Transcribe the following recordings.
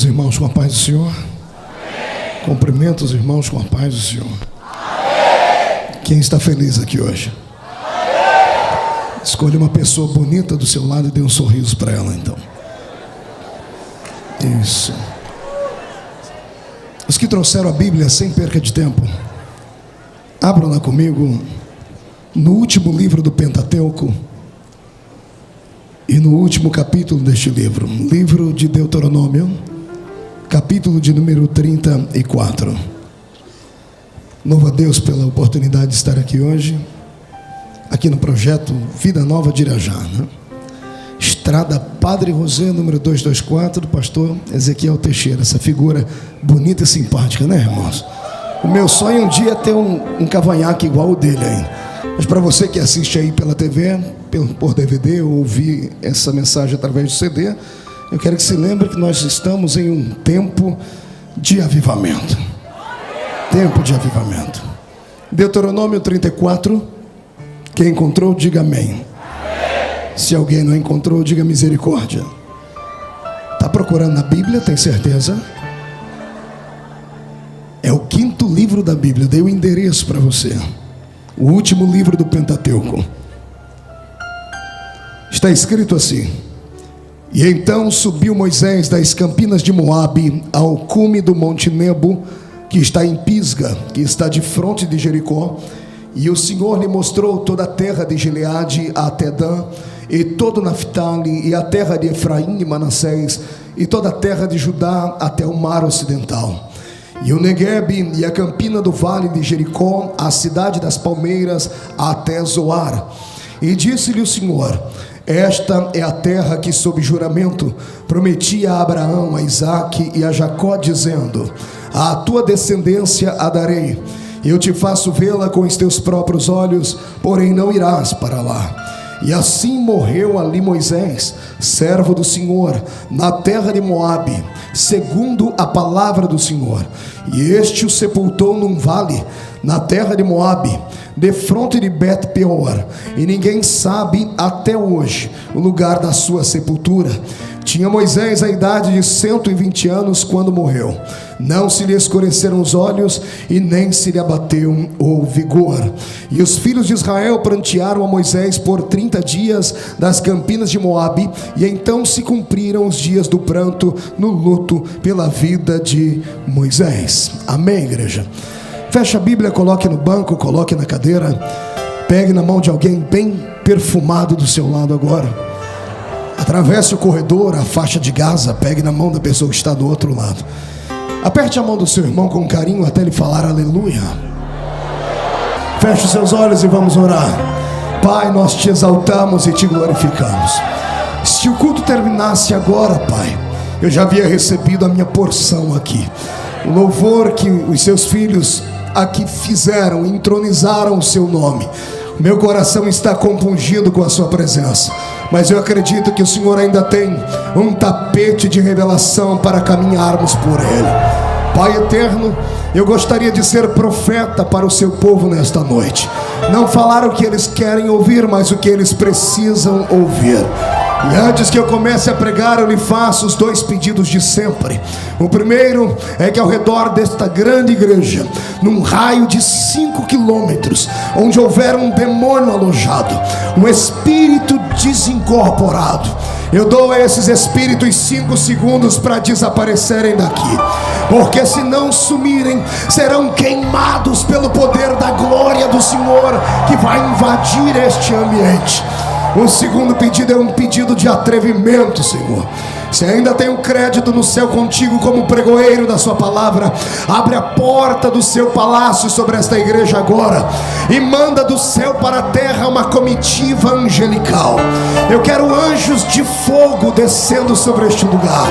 os irmãos com a paz do Senhor. Amém. Cumprimento os irmãos com a paz do Senhor. Amém. Quem está feliz aqui hoje? Amém. Escolha uma pessoa bonita do seu lado e dê um sorriso para ela, então. Isso. Os que trouxeram a Bíblia sem perca de tempo, abram lá comigo no último livro do Pentateuco e no último capítulo deste livro, livro de Deuteronômio, capítulo de número 34. Louvo a Deus pela oportunidade de estar aqui hoje, aqui no projeto Vida Nova de Irajá, né? Estrada Padre José, número 224, do pastor Ezequiel Teixeira. Essa figura bonita e simpática, né, irmãos? O meu sonho um dia é ter um cavanhaque igual o dele ainda. Mas para você que assiste aí pela TV, por DVD, ou ouvir essa mensagem através do CD, eu quero que se lembre que nós estamos em um tempo de avivamento. Tempo de avivamento. Deuteronômio 34. Quem encontrou, diga amém. Se alguém não encontrou, diga misericórdia. Está procurando na Bíblia, tem certeza? É o 5º livro da Bíblia. Dei o endereço para você. O último livro do Pentateuco. Está escrito assim: E então subiu Moisés das campinas de Moabe ao cume do monte Nebo, que está em Pisga, que está de fronte de Jericó. E o Senhor lhe mostrou toda a terra de Gileade até Dan, e todo Naphtali, e a terra de Efraim e Manassés, e toda a terra de Judá até o mar ocidental, e o Neguebe, e a campina do vale de Jericó, a cidade das palmeiras, até Zoar. E disse-lhe o Senhor: Esta é a terra que sob juramento prometi a Abraão, a Isaque e a Jacó, dizendo: A tua descendência a darei. Eu te faço vê-la com os teus próprios olhos, porém não irás para lá. E assim morreu ali Moisés, servo do Senhor, na terra de Moabe, segundo a palavra do Senhor. E este o sepultou num vale, na terra de Moabe, defronte de Bet-peor. E ninguém sabe até hoje o lugar da sua sepultura. Tinha Moisés a idade de 120 anos quando morreu. Não se lhe escureceram os olhos e nem se lhe abateu o vigor. E os filhos de Israel prantearam a Moisés por 30 dias das campinas de Moabe. E então se cumpriram os dias do pranto no luto pela vida de Moisés. Amém, igreja? Feche a Bíblia, coloque no banco, coloque na cadeira. Pegue na mão de alguém bem perfumado do seu lado agora. Atravesse o corredor, a faixa de Gaza. Pegue na mão da pessoa que está do outro lado. Aperte a mão do seu irmão com carinho até ele falar aleluia. Feche os seus olhos e vamos orar. Pai, nós te exaltamos e te glorificamos. Se o culto terminasse agora, Pai, eu já havia recebido a minha porção aqui. O louvor que os seus filhos aqui fizeram, entronizaram o seu nome. O meu coração está compungido com a sua presença. Mas eu acredito que o Senhor ainda tem um tapete de revelação para caminharmos por ele. Pai eterno, eu gostaria de ser profeta para o seu povo nesta noite. Não falar o que eles querem ouvir, mas o que eles precisam ouvir. E antes que eu comece a pregar, eu lhe faço os 2 pedidos de sempre. O primeiro é que ao redor desta grande igreja, num raio de 5 quilômetros, onde houver um demônio alojado, um espírito desincorporado, eu dou a esses espíritos 5 segundos para desaparecerem daqui. Porque se não sumirem, serão queimados pelo poder da glória do Senhor, que vai invadir este ambiente. O segundo pedido é um pedido de atrevimento, Senhor. Se ainda tem um crédito no céu contigo como pregoeiro da sua palavra, abre a porta do seu palácio sobre esta igreja agora e manda do céu para a terra uma comitiva angelical. Eu quero anjos de fogo descendo sobre este lugar,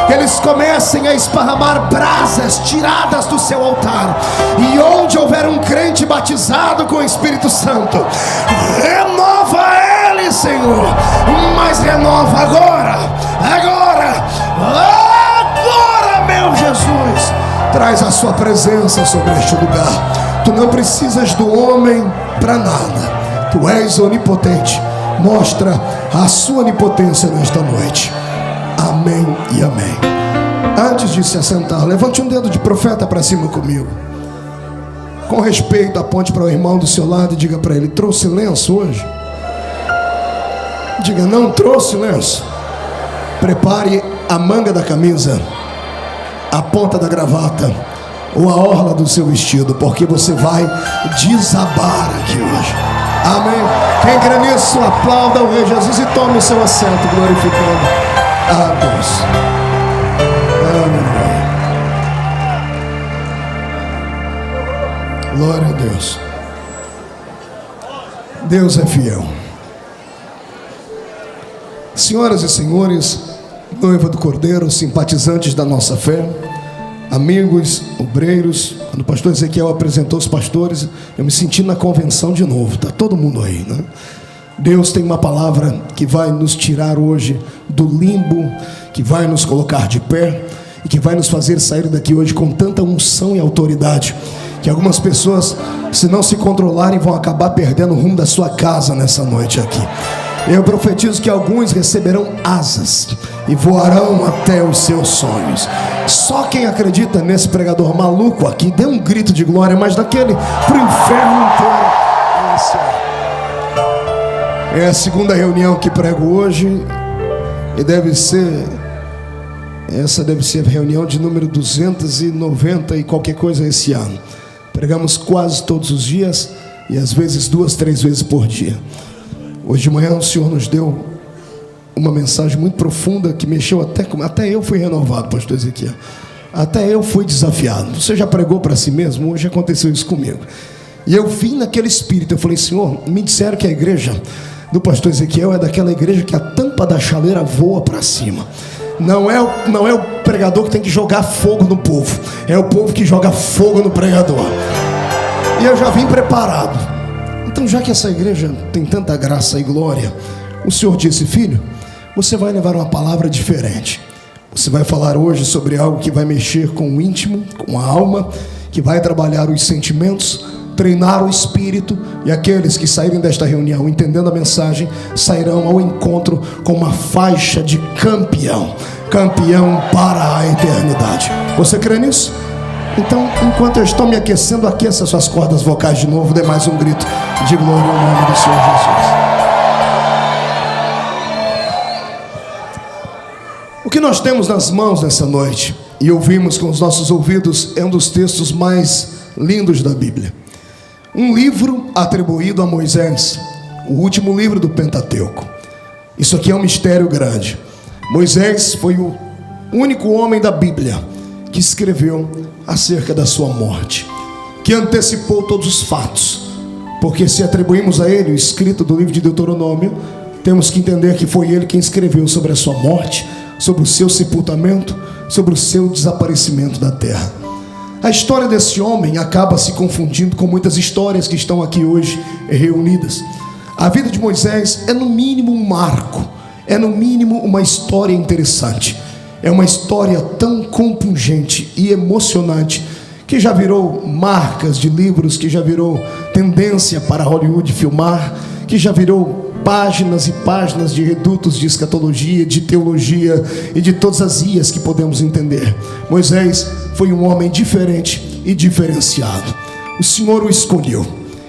que eles comecem a esparramar brasas tiradas do seu altar, e onde houver um crente batizado com o Espírito Santo, renova ele, Senhor, mas renova agora, meu Jesus. Traz a sua presença sobre este lugar. Tu não precisas do homem para nada. Tu és onipotente. Mostra a sua onipotência nesta noite. Amém e amém. Antes de se assentar, levante um dedo de profeta para cima comigo. Com respeito, aponte para o irmão do seu lado e diga para ele: trouxe lenço hoje? Diga: não trouxe lenço. Prepare a manga da camisa, a ponta da gravata ou a orla do seu vestido, porque você vai desabar aqui hoje. Amém. Quem crê nisso, aplauda o Rei Jesus e tome o seu assento, glorificando a Deus. Amém. Glória a Deus. Deus é fiel. Senhoras e senhores, noiva do Cordeiro, simpatizantes da nossa fé, amigos, obreiros, quando o pastor Ezequiel apresentou os pastores, eu me senti na convenção de novo. Está todo mundo aí, né? Deus tem uma palavra que vai nos tirar hoje do limbo, que vai nos colocar de pé e que vai nos fazer sair daqui hoje com tanta unção e autoridade que algumas pessoas, se não se controlarem, vão acabar perdendo o rumo da sua casa nessa noite aqui. Eu profetizo que alguns receberão asas e voarão até os seus sonhos. Só quem acredita nesse pregador maluco aqui, dê um grito de glória, mas daquele pro inferno inteiro. É a segunda reunião que prego hoje e essa deve ser a reunião de número 290 e qualquer coisa esse ano. Pregamos quase todos os dias e às vezes 2, 3 vezes por dia. Hoje de manhã o Senhor nos deu uma mensagem muito profunda que mexeu até eu fui renovado, pastor Ezequiel. Até eu fui desafiado. Você já pregou para si mesmo? Hoje aconteceu isso comigo. E eu vim naquele espírito, eu falei: Senhor, me disseram que a igreja do pastor Ezequiel é daquela igreja que a tampa da chaleira voa para cima. Não é o pregador que tem que jogar fogo no povo, é o povo que joga fogo no pregador. E eu já vim preparado. Então, já que essa igreja tem tanta graça e glória, o Senhor disse: filho, você vai levar uma palavra diferente. Você vai falar hoje sobre algo que vai mexer com o íntimo, com a alma, que vai trabalhar os sentimentos, treinar o espírito, e aqueles que saírem desta reunião entendendo a mensagem sairão ao encontro com uma faixa de campeão para a eternidade. Você crê nisso? Então, enquanto eu estou me aquecendo, aqueça suas cordas vocais de novo, dê mais um grito de glória ao nome do Senhor Jesus. O que nós temos nas mãos nessa noite e ouvimos com os nossos ouvidos é um dos textos mais lindos da Bíblia. Um livro atribuído a Moisés, o último livro do Pentateuco. Isso aqui é um mistério grande. Moisés foi o único homem da Bíblia que escreveu acerca da sua morte, que antecipou todos os fatos, porque se atribuímos a ele o escrito do livro de Deuteronômio, temos que entender que foi ele quem escreveu sobre a sua morte, sobre o seu sepultamento, sobre o seu desaparecimento da terra. A história desse homem acaba se confundindo com muitas histórias que estão aqui hoje reunidas. A vida de Moisés é no mínimo um marco, é no mínimo uma história interessante. É uma história tão compungente e emocionante que já virou marcas de livros, que já virou tendência para Hollywood filmar, que já virou páginas e páginas de redutos de escatologia, de teologia e de todas as ias que podemos entender. Moisés foi um homem diferente e diferenciado. O Senhor o escolheu.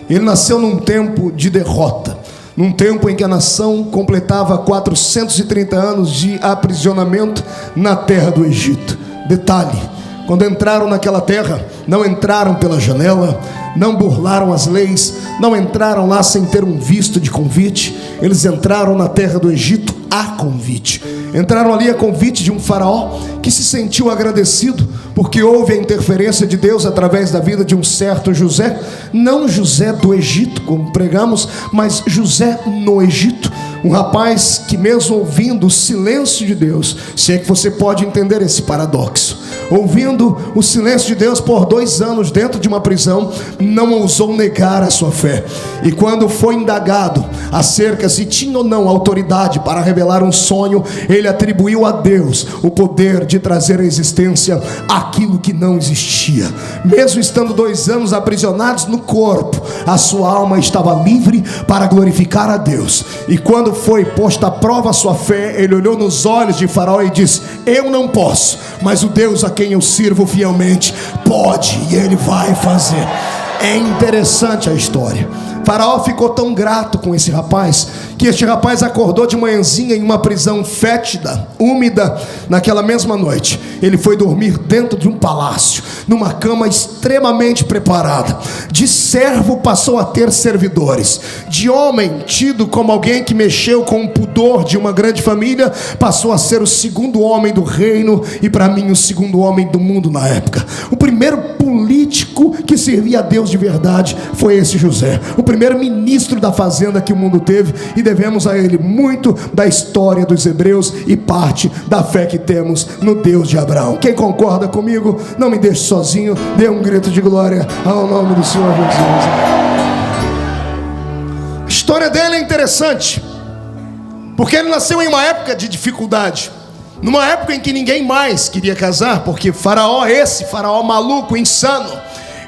Ele nasceu num tempo de derrota, num tempo em que a nação completava 430 anos de aprisionamento na terra do Egito. Detalhe: quando entraram naquela terra, não entraram pela janela, não burlaram as leis, não entraram lá sem ter um visto de convite. Eles entraram na terra do Egito a convite. Entraram ali a convite de um faraó que se sentiu agradecido porque houve a interferência de Deus através da vida de um certo José. Não José do Egito, como pregamos, mas José no Egito. Um rapaz que, mesmo ouvindo o silêncio de Deus, se é que você pode entender esse paradoxo, ouvindo o silêncio de Deus por 2 anos dentro de uma prisão, não ousou negar a sua fé. E quando foi indagado acerca se tinha ou não autoridade para revelar um sonho, ele atribuiu a Deus o poder de trazer à existência aquilo que não existia. Mesmo estando 2 anos aprisionados no corpo, a sua alma estava livre para glorificar a Deus. E quando foi posta à prova a sua fé, ele olhou nos olhos de Faraó e disse: eu não posso, mas o Deus a quem eu sirvo fielmente pode, e ele vai fazer. É interessante a história. Faraó ficou tão grato com esse rapaz, que este rapaz acordou de manhãzinha em uma prisão fétida, úmida. Naquela mesma noite, ele foi dormir dentro de um palácio, numa cama extremamente preparada. De servo passou a ter servidores. De homem, tido como alguém que mexeu com o pudor de uma grande família, passou a ser o segundo homem do reino, e para mim o segundo homem do mundo na época. O primeiro político que servia a Deus de verdade foi esse José, o primeiro ministro da fazenda que o mundo teve, e devemos a ele muito da história dos hebreus e parte da fé que temos no Deus de Abraão. Quem concorda comigo, não me deixe sozinho, dê um grito de glória ao nome do Senhor Jesus. A história dele é interessante, porque ele nasceu em uma época de dificuldade, numa época em que ninguém mais queria casar, porque Faraó, esse Faraó maluco, insano,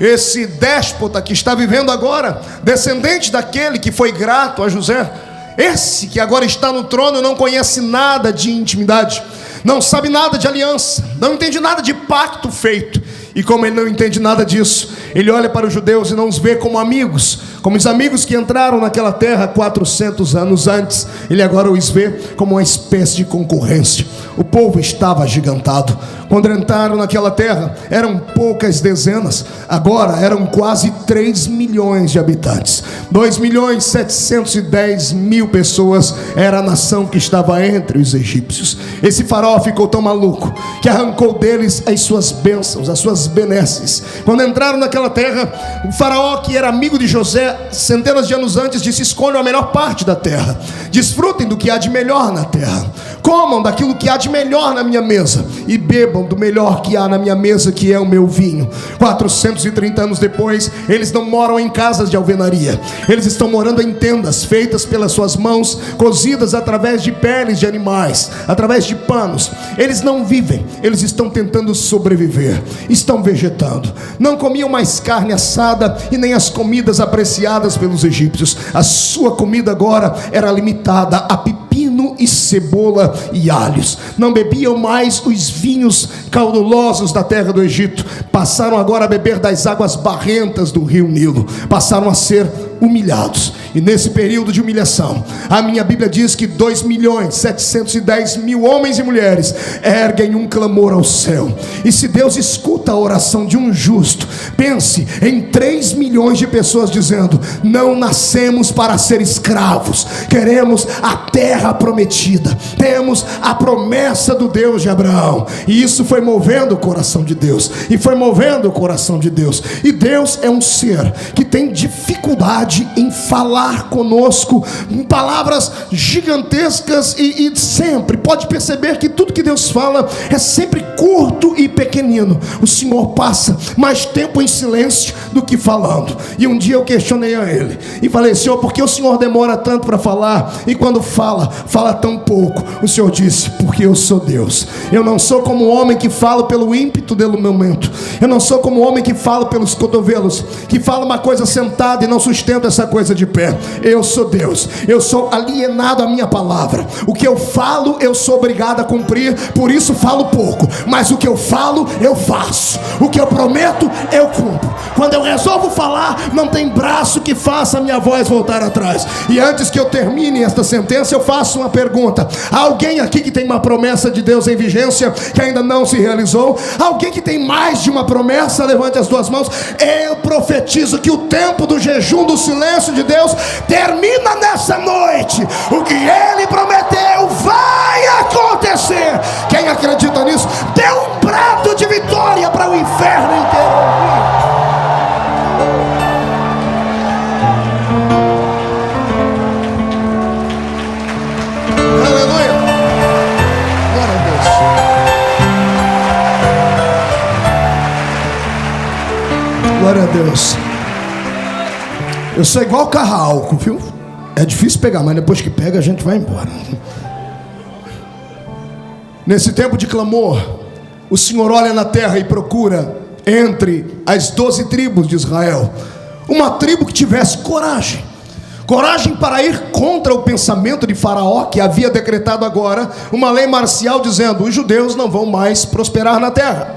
esse déspota que está vivendo agora, descendente daquele que foi grato a José, esse que agora está no trono, não conhece nada de intimidade, não sabe nada de aliança, não entende nada de pacto feito. E como ele não entende nada disso, ele olha para os judeus e não os vê como amigos, como os amigos que entraram naquela terra 400 anos antes. Ele agora os vê como uma espécie de concorrência. O povo estava agigantado. Quando entraram naquela terra, eram poucas dezenas, agora eram quase 3 milhões de habitantes. 2.710.000 pessoas era a nação que estava entre os egípcios. Esse faraó ficou tão maluco que arrancou deles as suas bênçãos, as suas benesses. Quando entraram naquela terra, o faraó, que era amigo de José centenas de anos antes, disse: escolham a melhor parte da terra, desfrutem do que há de melhor na terra, comam daquilo que há de melhor na minha mesa e bebam do melhor que há na minha mesa, que é o meu vinho. 430 anos depois, eles não moram em casas de alvenaria, eles estão morando em tendas feitas pelas suas mãos, cozidas através de peles de animais, através de panos. Eles não vivem, eles estão tentando sobreviver, estão vegetando. Não comiam mais carne assada e nem as comidas apreciadas pelos egípcios. A sua comida agora era limitada a pepino e cebola e alhos. Não bebiam mais os vinhos caudolosos da terra do Egito. Passaram agora a beber das águas barrentas do rio Nilo. Passaram a ser humilhados. E nesse período de humilhação, a minha Bíblia diz que 2.710.000 homens e mulheres erguem um clamor ao céu. E se Deus escuta a oração de um justo, pense em 3 milhões de pessoas dizendo: não nascemos para ser escravos, queremos a terra prometida, temos a promessa do Deus de Abraão. E isso foi movendo o coração de Deus, e foi movendo o coração de Deus. E Deus é um ser que tem dificuldade em falar conosco em palavras gigantescas, e sempre pode perceber que tudo que Deus fala é sempre curto e pequenino. O Senhor passa mais tempo em silêncio do que falando. E um dia eu questionei a Ele e falei: Senhor, por que o Senhor demora tanto para falar, e quando fala tão pouco? O Senhor disse: porque eu sou Deus. Eu não sou como o homem que fala pelo ímpeto do momento. Eu não sou como o homem que fala pelos cotovelos, que fala uma coisa sentado e não sustenta essa coisa de pé. Eu sou Deus, eu sou alienado à minha palavra. O que eu falo eu sou obrigado a cumprir, por isso falo pouco, mas o que eu falo eu faço, o que eu prometo eu cumpro. Quando eu resolvo falar, não tem braço que faça a minha voz voltar atrás. E antes que eu termine esta sentença, eu faço uma pergunta: há alguém aqui que tem uma promessa de Deus em vigência que ainda não se realizou? Alguém que tem mais de uma promessa? Levante as duas mãos. Eu profetizo que o tempo do jejum, do silêncio de Deus termina nessa noite. O que Ele prometeu vai acontecer. Quem acredita nisso, dê um prato de vitória para o inferno inteiro. Aleluia. Glória a Deus. Glória a Deus. Eu sou igual carro-álcool, viu? É difícil pegar, mas depois que pega a gente vai embora. Nesse tempo de clamor, o Senhor olha na terra e procura entre as 12 tribos de Israel uma tribo que tivesse coragem para ir contra o pensamento de Faraó, que havia decretado agora uma lei marcial dizendo: os judeus não vão mais prosperar na terra.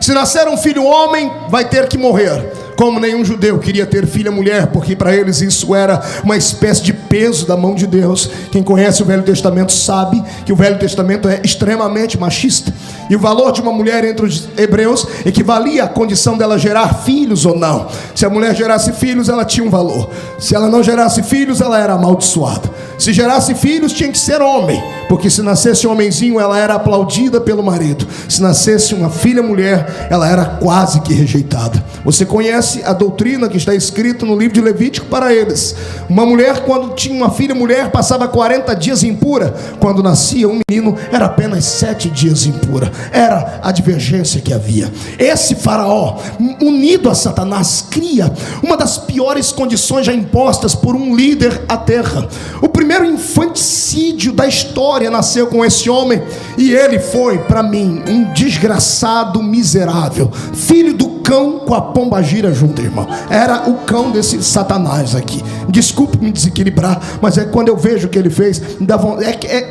Se nascer um filho homem, vai ter que morrer. Como nenhum judeu queria ter filha mulher, porque para eles isso era uma espécie de peso da mão de Deus. Quem conhece o Velho Testamento sabe que o Velho Testamento é extremamente machista, e o valor de uma mulher entre os hebreus equivalia à condição dela gerar filhos ou não. Se a mulher gerasse filhos, ela tinha um valor. Se ela não gerasse filhos, ela era amaldiçoada. Se gerasse filhos, tinha que ser homem, porque se nascesse um homenzinho, ela era aplaudida pelo marido. Se nascesse uma filha mulher, ela era quase que rejeitada. Você conhece a doutrina que está escrito no livro de Levítico para eles. Uma mulher, quando tinha uma filha mulher, passava 40 dias impura. Quando nascia um menino, era apenas 7 dias impura. Era a divergência que havia. Esse Faraó, unido a Satanás, cria uma das piores condições já impostas por um líder à terra. O primeiro infanticídio da história nasceu com esse homem, e ele foi, para mim, um desgraçado miserável, filho do cão com a pombagira junto, irmão. Era o cão desse Satanás aqui. Desculpe me desequilibrar, mas é quando eu vejo o que ele fez,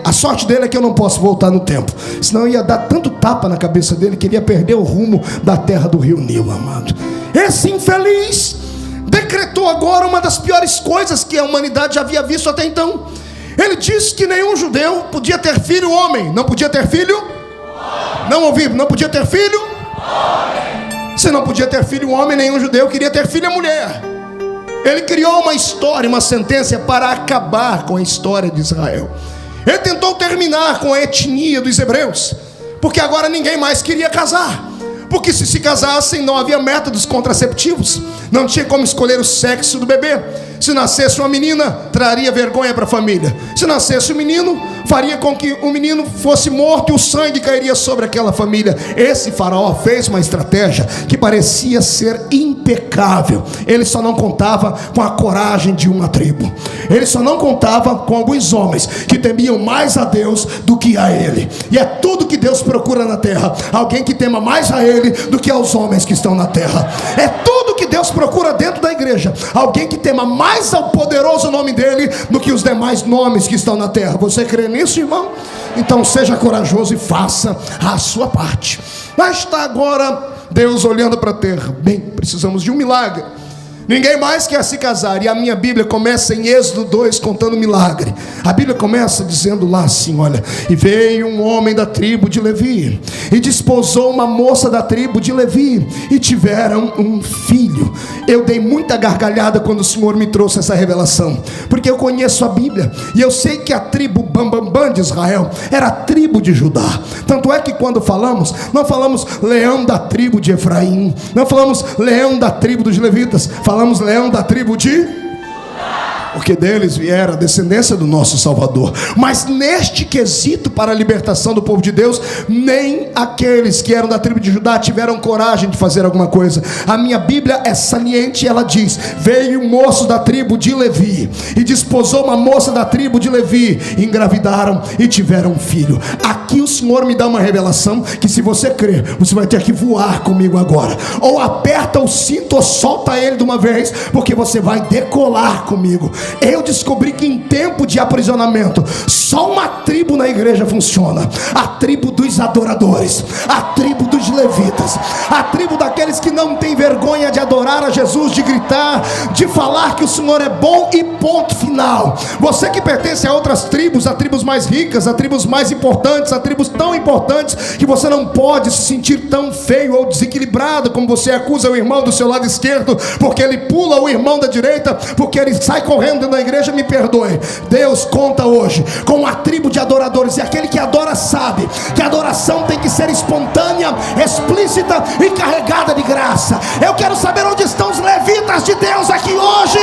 a sorte dele é que eu não posso voltar no tempo, senão eu ia dar tanto tapa na cabeça dele que ele ia perder o rumo da terra do rio Nilo, amado. Esse infeliz decretou agora uma das piores coisas que a humanidade já havia visto até então. Ele disse que nenhum judeu podia ter filho homem. Não podia ter filho? Não ouvi, não podia ter filho? Se não podia ter filho homem, nenhum judeu queria ter filha mulher. Ele criou uma história, uma sentença para acabar com a história de Israel. Ele tentou terminar com a etnia dos hebreus, porque agora ninguém mais queria casar. Porque se casassem, não havia métodos contraceptivos, não tinha como escolher o sexo do bebê. Se nascesse uma menina, traria vergonha para a família. Se nascesse um menino, faria com que o menino fosse morto e o sangue cairia sobre aquela família. Esse Faraó fez uma estratégia que parecia ser impecável. Ele só não contava com a coragem de uma tribo. Ele só não contava com alguns homens que temiam mais a Deus do que a ele. E é tudo que Deus procura na terra: alguém que tema mais a ele do que aos homens que estão na terra. É tudo que Deus procura dentro da igreja: alguém que tema mais ao poderoso nome dele do que os demais nomes que estão na terra. Você crê nisso, irmão? Então seja corajoso e faça a sua parte. Mas está agora Deus olhando para a terra. Bem, precisamos de um milagre. Ninguém mais quer se casar. E a minha Bíblia começa em Êxodo 2 contando milagre. A Bíblia começa dizendo lá assim, olha: e veio um homem da tribo de Levi, e desposou uma moça da tribo de Levi, e tiveram um filho. Eu dei muita gargalhada quando o Senhor me trouxe essa revelação, porque eu conheço a Bíblia, e eu sei que a tribo Bambambam de Israel era a tribo de Judá. Tanto é que quando falamos, não falamos leão da tribo de Efraim, não falamos leão da tribo dos levitas, falamos leão da tribo de Judá, porque deles viera a descendência do nosso Salvador. Mas neste quesito para a libertação do povo de Deus, nem aqueles que eram da tribo de Judá tiveram coragem de fazer alguma coisa. A minha Bíblia é saliente, ela diz: veio um moço da tribo de Levi, e desposou uma moça da tribo de Levi, e engravidaram e tiveram um filho. Aqui o Senhor me dá uma revelação que, se você crer, você vai ter que voar comigo agora. Ou aperta o cinto ou solta ele de uma vez, porque você vai decolar comigo. Eu descobri que em tempo de aprisionamento, só uma tribo na igreja funciona: a tribo dos adoradores, a tribo dos levitas, a tribo daqueles que não tem vergonha de adorar a Jesus, de gritar, de falar que o Senhor é bom e ponto final. Você que pertence a outras tribos, a tribos mais ricas, a tribos mais importantes, a tribos tão importantes que você não pode se sentir tão feio ou desequilibrado como você acusa o irmão do seu lado esquerdo, porque ele pula o irmão da direita, porque ele sai correndo dentro da igreja, me perdoe. Deus conta hoje com a tribo de adoradores, e aquele que adora sabe que a adoração tem que ser espontânea, explícita e carregada de graça. Eu quero saber onde estão os levitas de Deus aqui hoje.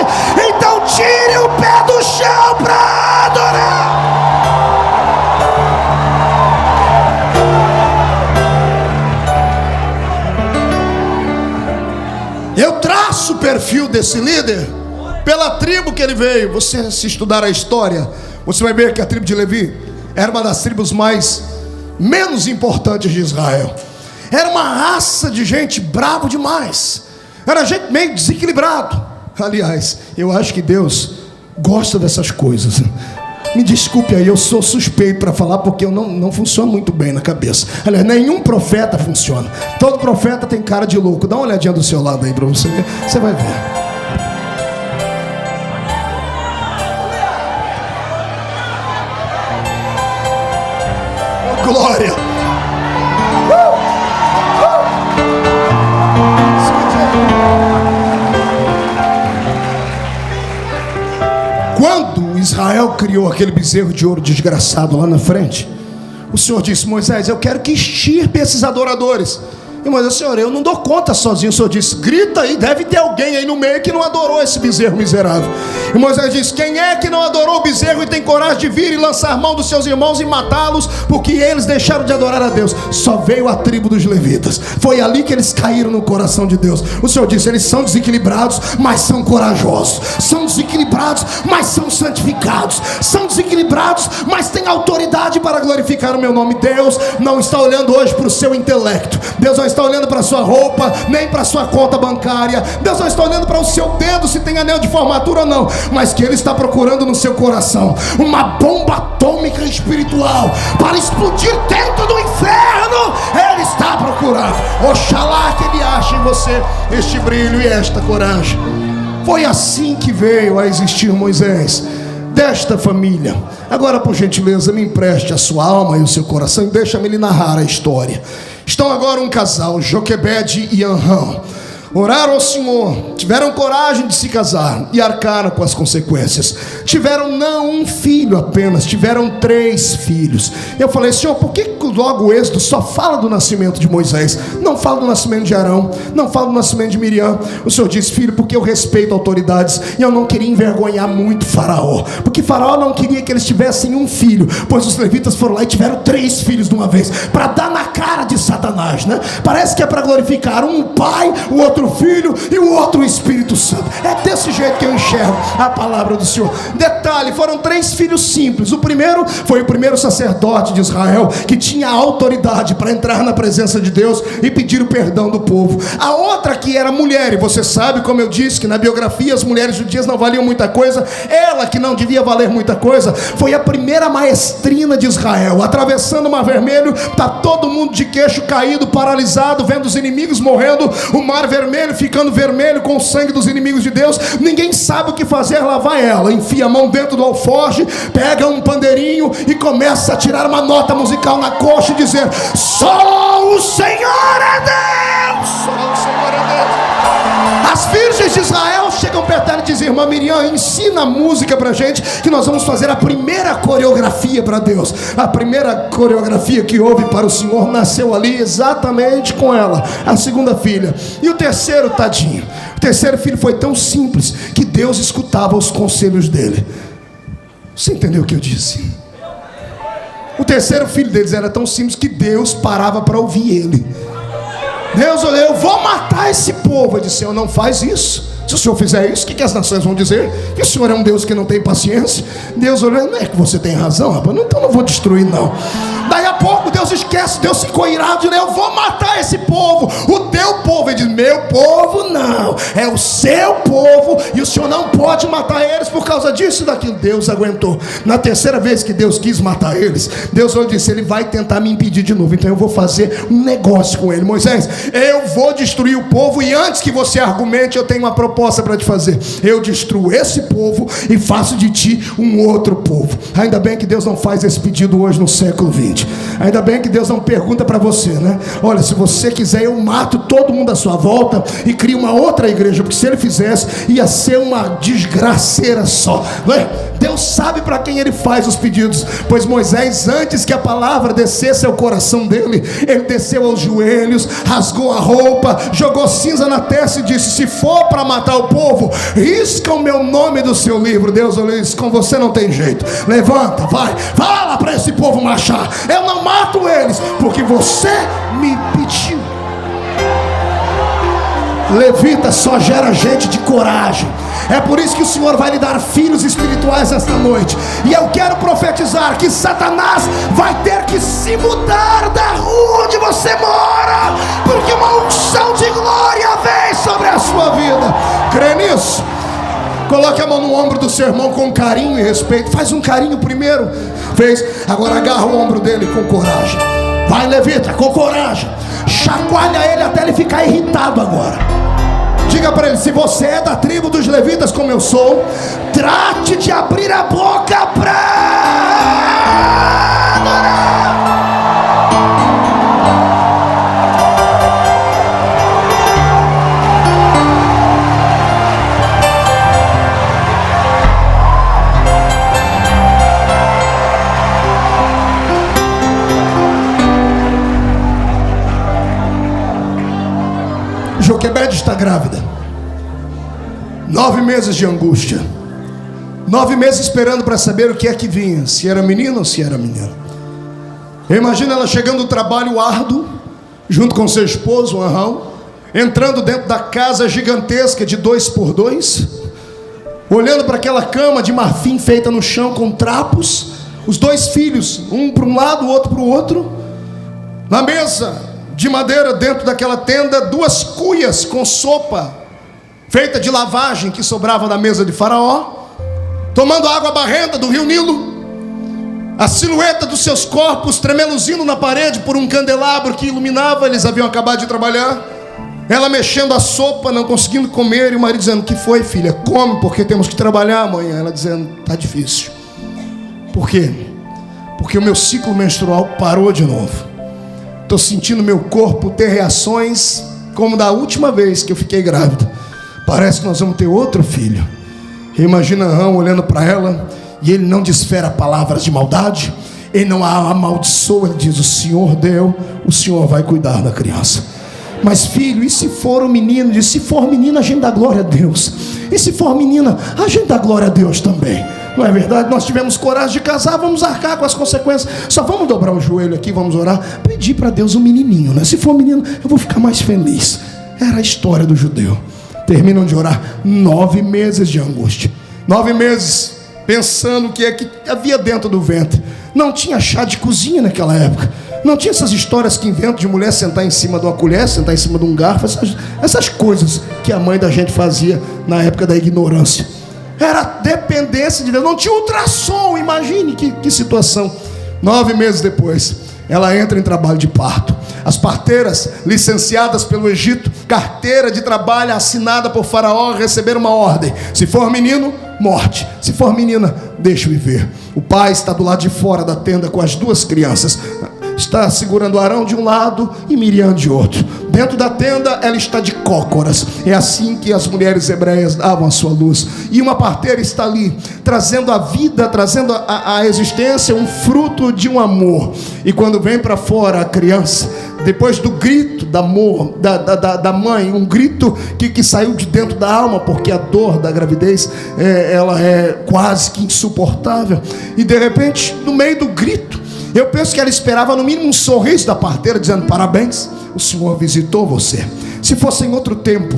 Então tire o pé do chão para adorar. Eu traço o perfil desse líder pela tribo que ele veio. Você, se estudar a história, você vai ver que a tribo de Levi era uma das tribos menos importantes de Israel. Era uma raça de gente bravo demais. Era gente meio desequilibrado. Aliás, eu acho que Deus gosta dessas coisas. Me desculpe aí, eu sou suspeito para falar, porque eu não funciono muito bem na cabeça. Aliás, nenhum profeta funciona. Todo profeta tem cara de louco. Dá uma olhadinha do seu lado aí para você ver. Você vai ver. Oh, glória! Quando Israel criou aquele bezerro de ouro desgraçado lá na frente, o Senhor disse: Moisés, eu quero que extirpe esses adoradores. E Moisés: Senhor, eu não dou conta sozinho. O Senhor disse: grita aí, deve ter alguém aí no meio que não adorou esse bezerro miserável. E Moisés disse: quem é que não adorou o bezerro e tem coragem de vir e lançar mão dos seus irmãos e matá-los, porque eles deixaram de adorar a Deus? Só veio a tribo dos levitas. Foi ali que eles caíram no coração de Deus. O Senhor disse: eles são desequilibrados, mas são corajosos. São desequilibrados, mas são santificados. São desequilibrados, mas têm autoridade para glorificar o meu nome. Deus não está olhando hoje para o seu intelecto. Deus não está olhando para a sua roupa, nem para a sua conta bancária. Deus não está olhando para o seu dedo, se tem anel de formatura ou não. Mas que Ele está procurando no seu coração uma bomba atômica espiritual para explodir dentro do inferno. Ele está procurando. Oxalá que Ele ache em você este brilho e esta coragem. Foi assim que veio a existir Moisés, desta família. Agora, por gentileza, me empreste a sua alma e o seu coração e deixa-me lhe narrar a história. Estão agora um casal, Joquebede e Anrão. Oraram ao Senhor, tiveram coragem de se casar e arcaram com as consequências. Tiveram não um filho apenas, tiveram 3 filhos. Eu falei: Senhor, por que logo o Êxodo só fala do nascimento de Moisés? Não fala do nascimento de Arão, não fala do nascimento de Miriam. O Senhor disse: filho, porque eu respeito autoridades e eu não queria envergonhar muito Faraó, porque Faraó não queria que eles tivessem um filho, pois os levitas foram lá e tiveram 3 filhos de uma vez, para dar na cara de Satanás, né? Parece que é para glorificar um pai, o outro filho e o outro Espírito Santo. É desse jeito que eu enxergo a palavra do Senhor. Detalhe: foram 3 filhos simples. O primeiro foi o primeiro sacerdote de Israel, que tinha autoridade para entrar na presença de Deus e pedir o perdão do povo. A outra que era mulher, e você sabe, como eu disse, que na biografia as mulheres judias não valiam muita coisa. Ela, que não devia valer muita coisa, foi a primeira maestrina de Israel. Atravessando o Mar Vermelho, está todo mundo de queixo caído, paralisado, vendo os inimigos morrendo, o Mar Vermelho ficando vermelho com o sangue dos inimigos de Deus. Ninguém sabe o que fazer, lá vai ela, enfia a mão dentro do alforje, pega um pandeirinho e começa a tirar uma nota musical na coxa e dizer: só o Senhor é Deus, só o Senhor é Deus. As virgens de Israel chegam perto dela e dizem: irmã Miriam, ensina a música pra gente, que nós vamos fazer a primeira coreografia para Deus. A primeira coreografia que houve para o Senhor nasceu ali exatamente com ela, a segunda filha. E o terceiro, tadinho, o terceiro filho foi tão simples que Deus escutava os conselhos dele. Você entendeu o que eu disse? O terceiro filho deles era tão simples que Deus parava para ouvir ele. Deus olhou: eu vou matar esse povo. Ele disse: Senhor, não faz isso. Se o Senhor fizer isso, o que as nações vão dizer? Que o Senhor é um Deus que não tem paciência. Deus olhou: não é que você tem razão, rapaz, então não vou destruir não. Daí a pouco Deus esquece, Deus ficou irado, e eu vou matar esse povo, o teu povo. Ele diz: meu povo não, é o seu povo, e o Senhor não pode matar eles por causa disso e daquilo. Deus aguentou. Na terceira vez que Deus quis matar eles, Deus disse: ele vai tentar me impedir de novo, então eu vou fazer um negócio com ele. Moisés, eu vou destruir o povo, e antes que você argumente, eu tenho uma proposta para te fazer. Eu destruo esse povo e faço de ti um outro povo. Ainda bem que Deus não faz esse pedido hoje no século 20. Ainda bem que Deus não pergunta para você, né? Olha, se você quiser, eu mato todo mundo à sua volta e crio uma outra igreja, porque se ele fizesse, ia ser uma desgraceira só, não é? Deus sabe para quem ele faz os pedidos. Pois Moisés, antes que a palavra descesse ao coração dele, ele desceu aos joelhos, rasgou a roupa, jogou cinza na testa e disse: se for para matar o povo, risca o meu nome do seu livro. Deus olhou e disse: com você não tem jeito, levanta, vai, fala para esse povo marchar. Eu não mato eles, porque você me pediu. Levita só gera gente de coragem. É por isso que o Senhor vai lhe dar filhos espirituais esta noite. E eu quero profetizar que Satanás vai ter que se mudar da rua onde você mora, porque uma unção de glória vem sobre a sua vida. Crê nisso? Coloque a mão no ombro do seu irmão com carinho e respeito. Faz um carinho primeiro. Fez. Agora agarra o ombro dele com coragem. Vai, levita, com coragem. Chacoalha ele até ele ficar irritado agora. Diga para ele: se você é da tribo dos levitas como eu sou, trate de abrir a boca para adorar. Joquebede está grávida. 9 meses de angústia. 9 meses esperando para saber o que é que vinha, se era menino ou se era menina. Eu imagino ela chegando do trabalho árduo, junto com seu esposo, Arão, entrando dentro da casa gigantesca de 2x2, olhando para aquela cama de marfim feita no chão com trapos, os 2 filhos, um para um lado, o outro para o outro. Na mesa de madeira dentro daquela tenda, 2 cuias com sopa feita de lavagem que sobrava da mesa de Faraó, tomando água barrenta do rio Nilo, a silhueta dos seus corpos tremeluzindo na parede por um candelabro que iluminava. Eles haviam acabado de trabalhar. Ela mexendo a sopa, não conseguindo comer, e o marido dizendo: que foi, filha? Come, porque temos que trabalhar amanhã. Ela dizendo: tá difícil. Por quê? Porque o meu ciclo menstrual parou de novo. Estou sentindo meu corpo ter reações como da última vez que eu fiquei grávida. Parece que nós vamos ter outro filho. Imagina Arão olhando para ela, e ele não desfera palavras de maldade, ele não a amaldiçoa, ele diz: o Senhor deu, o Senhor vai cuidar da criança. Mas filho, e se for um menino? Diz: se for menina, a gente dá glória a Deus. E se for menina, a gente dá glória a Deus também. Não é verdade? Nós tivemos coragem de casar, vamos arcar com as consequências. Só vamos dobrar o joelho aqui, vamos orar, pedir para Deus um menininho, né? Se for menino, eu vou ficar mais feliz. Era a história do judeu. Terminam de orar. 9 meses de angústia. 9 meses pensando o que é que havia dentro do ventre. Não tinha chá de cozinha naquela época. Não tinha essas histórias que inventam de mulher sentar em cima de uma colher, sentar em cima de um garfo, essas coisas que a mãe da gente fazia na época da ignorância. Era dependência de Deus. Não tinha ultrassom. Imagine que situação. 9 meses depois, ela entra em trabalho de parto. As parteiras, licenciadas pelo Egito, carteira de trabalho assinada por Faraó, receberam uma ordem: se for menino, morte. Se for menina, deixa viver. O pai está do lado de fora da tenda com as 2 crianças. Está segurando Arão de um lado e Miriam de outro. Dentro da tenda ela está de cócoras. É assim que as mulheres hebreias davam a sua luz. E uma parteira está ali, trazendo a vida, trazendo a existência, um fruto de um amor. E quando vem para fora a criança, depois do grito da mãe, um grito que saiu de dentro da alma, porque a dor da gravidez ela é quase que insuportável. E de repente, no meio do grito, eu penso que ela esperava no mínimo um sorriso da parteira, dizendo: parabéns, o Senhor visitou você. Se fosse em outro tempo,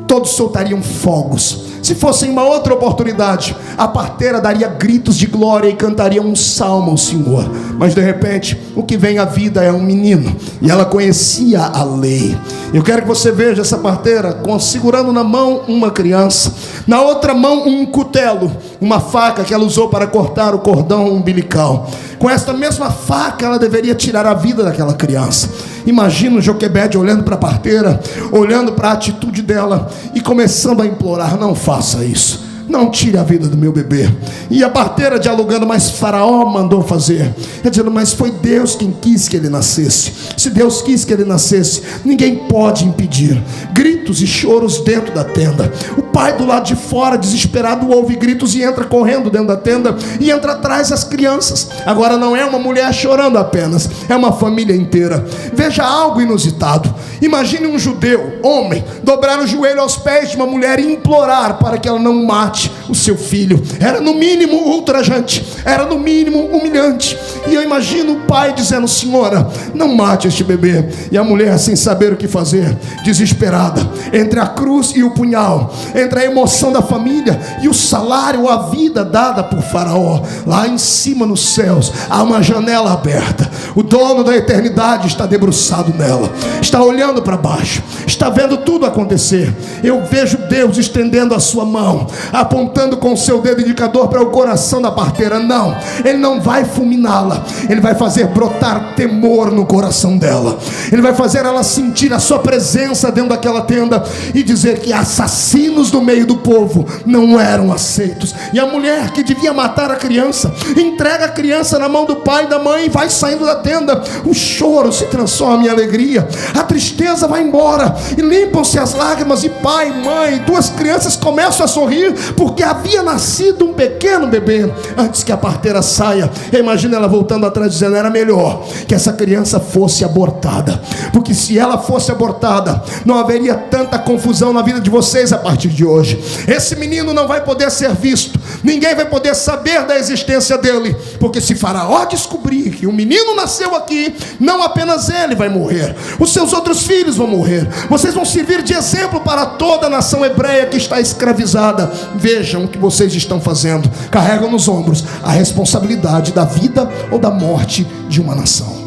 todos soltariam fogos. Se fosse em uma outra oportunidade, a parteira daria gritos de glória e cantaria um salmo ao Senhor. Mas de repente, o que vem à vida é um menino. E ela conhecia a lei. Eu quero que você veja essa parteira segurando na mão uma criança, na outra mão um cutelo, uma faca que ela usou para cortar o cordão umbilical. Com esta mesma faca ela deveria tirar a vida daquela criança. Imagina o Joquebede olhando para a parteira, olhando para a atitude dela e começando a implorar: não faça isso, não tire a vida do meu bebê. E a parteira dialogando: mas Faraó mandou fazer. Ela dizendo: mas foi Deus quem quis que ele nascesse. Se Deus quis que ele nascesse, ninguém pode impedir. Gritos e choros dentro da tenda. O pai do lado de fora, desesperado, ouve gritos e entra correndo dentro da tenda e entra atrás das crianças. Agora não é uma mulher chorando apenas, é uma família inteira. Veja algo inusitado. Imagine um judeu, homem, dobrar o joelho aos pés de uma mulher e implorar para que ela não mate o seu filho. Era no mínimo ultrajante, era no mínimo humilhante. E eu imagino o pai dizendo: senhora, não mate este bebê. E a mulher, sem saber o que fazer, desesperada, entre a cruz e o punhal, entre a emoção da família e o salário, a vida dada por Faraó. Lá em cima nos céus há uma janela aberta. O dono da eternidade está debruçado nela, está olhando para baixo, está vendo tudo acontecer. Eu vejo Deus estendendo a sua mão, apontando com o seu dedo indicador para o coração da parteira. Não, Ele não vai fulminá-la, Ele vai fazer brotar temor no coração dela. Ele vai fazer ela sentir a sua presença dentro daquela tenda e dizer que assassinos do meio do povo não eram aceitos. E a mulher que devia matar a criança entrega a criança na mão do pai e da mãe e vai saindo da tenda. O choro se transforma em alegria, a tristeza vai embora e limpam-se as lágrimas. E pai, mãe, duas crianças começam a sorrir porque havia nascido um pequeno bebê. Antes que a parteira saia, imagina ela voltando atrás dizendo: era melhor que essa criança fosse abortada, porque se ela fosse abortada, não haveria tanta confusão na vida de vocês a partir de hoje. Esse menino não vai poder ser visto, ninguém vai poder saber da existência dele, porque se Faraó descobrir que o menino nasceu aqui, não apenas ele vai morrer, os seus outros filhos vão morrer. Vocês vão servir de exemplo para toda a nação hebreia que está escravizada. Vejam o que vocês estão fazendo. Carregam nos ombros a responsabilidade da vida ou da morte de uma nação.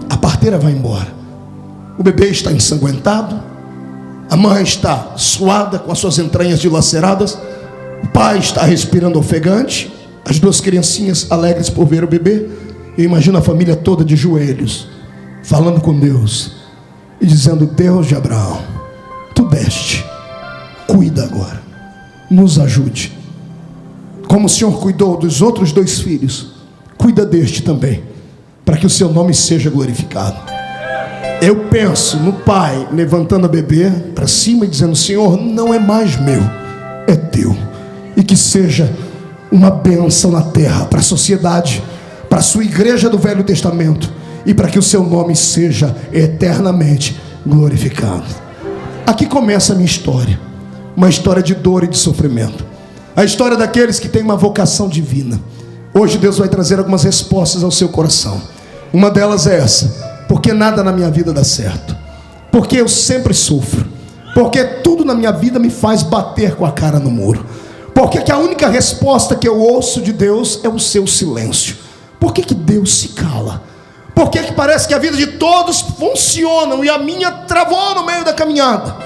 A parteira vai embora. O bebê está ensanguentado, a mãe está suada, com as suas entranhas dilaceradas, o pai está respirando ofegante, as duas criancinhas alegres por ver o bebê. Eu imagino a família toda de joelhos, falando com Deus e dizendo: Deus de Abraão, tu deste, cuida agora, nos ajude. Como o Senhor cuidou dos outros dois filhos, cuida deste também, para que o seu nome seja glorificado. Eu penso no pai levantando a bebê para cima e dizendo: Senhor, não é mais meu, é teu. E que seja uma bênção na terra, para a sociedade, para a sua igreja do Velho Testamento, e para que o seu nome seja eternamente glorificado. Aqui começa a minha história, uma história de dor e de sofrimento, a história daqueles que têm uma vocação divina. Hoje Deus vai trazer algumas respostas ao seu coração. Uma delas é essa: porque nada na minha vida dá certo, porque eu sempre sofro, porque tudo na minha vida me faz bater com a cara no muro, porque que a única resposta que eu ouço de Deus é o seu silêncio. Por que Deus se cala? Por que parece que a vida de todos funciona e a minha travou no meio da caminhada?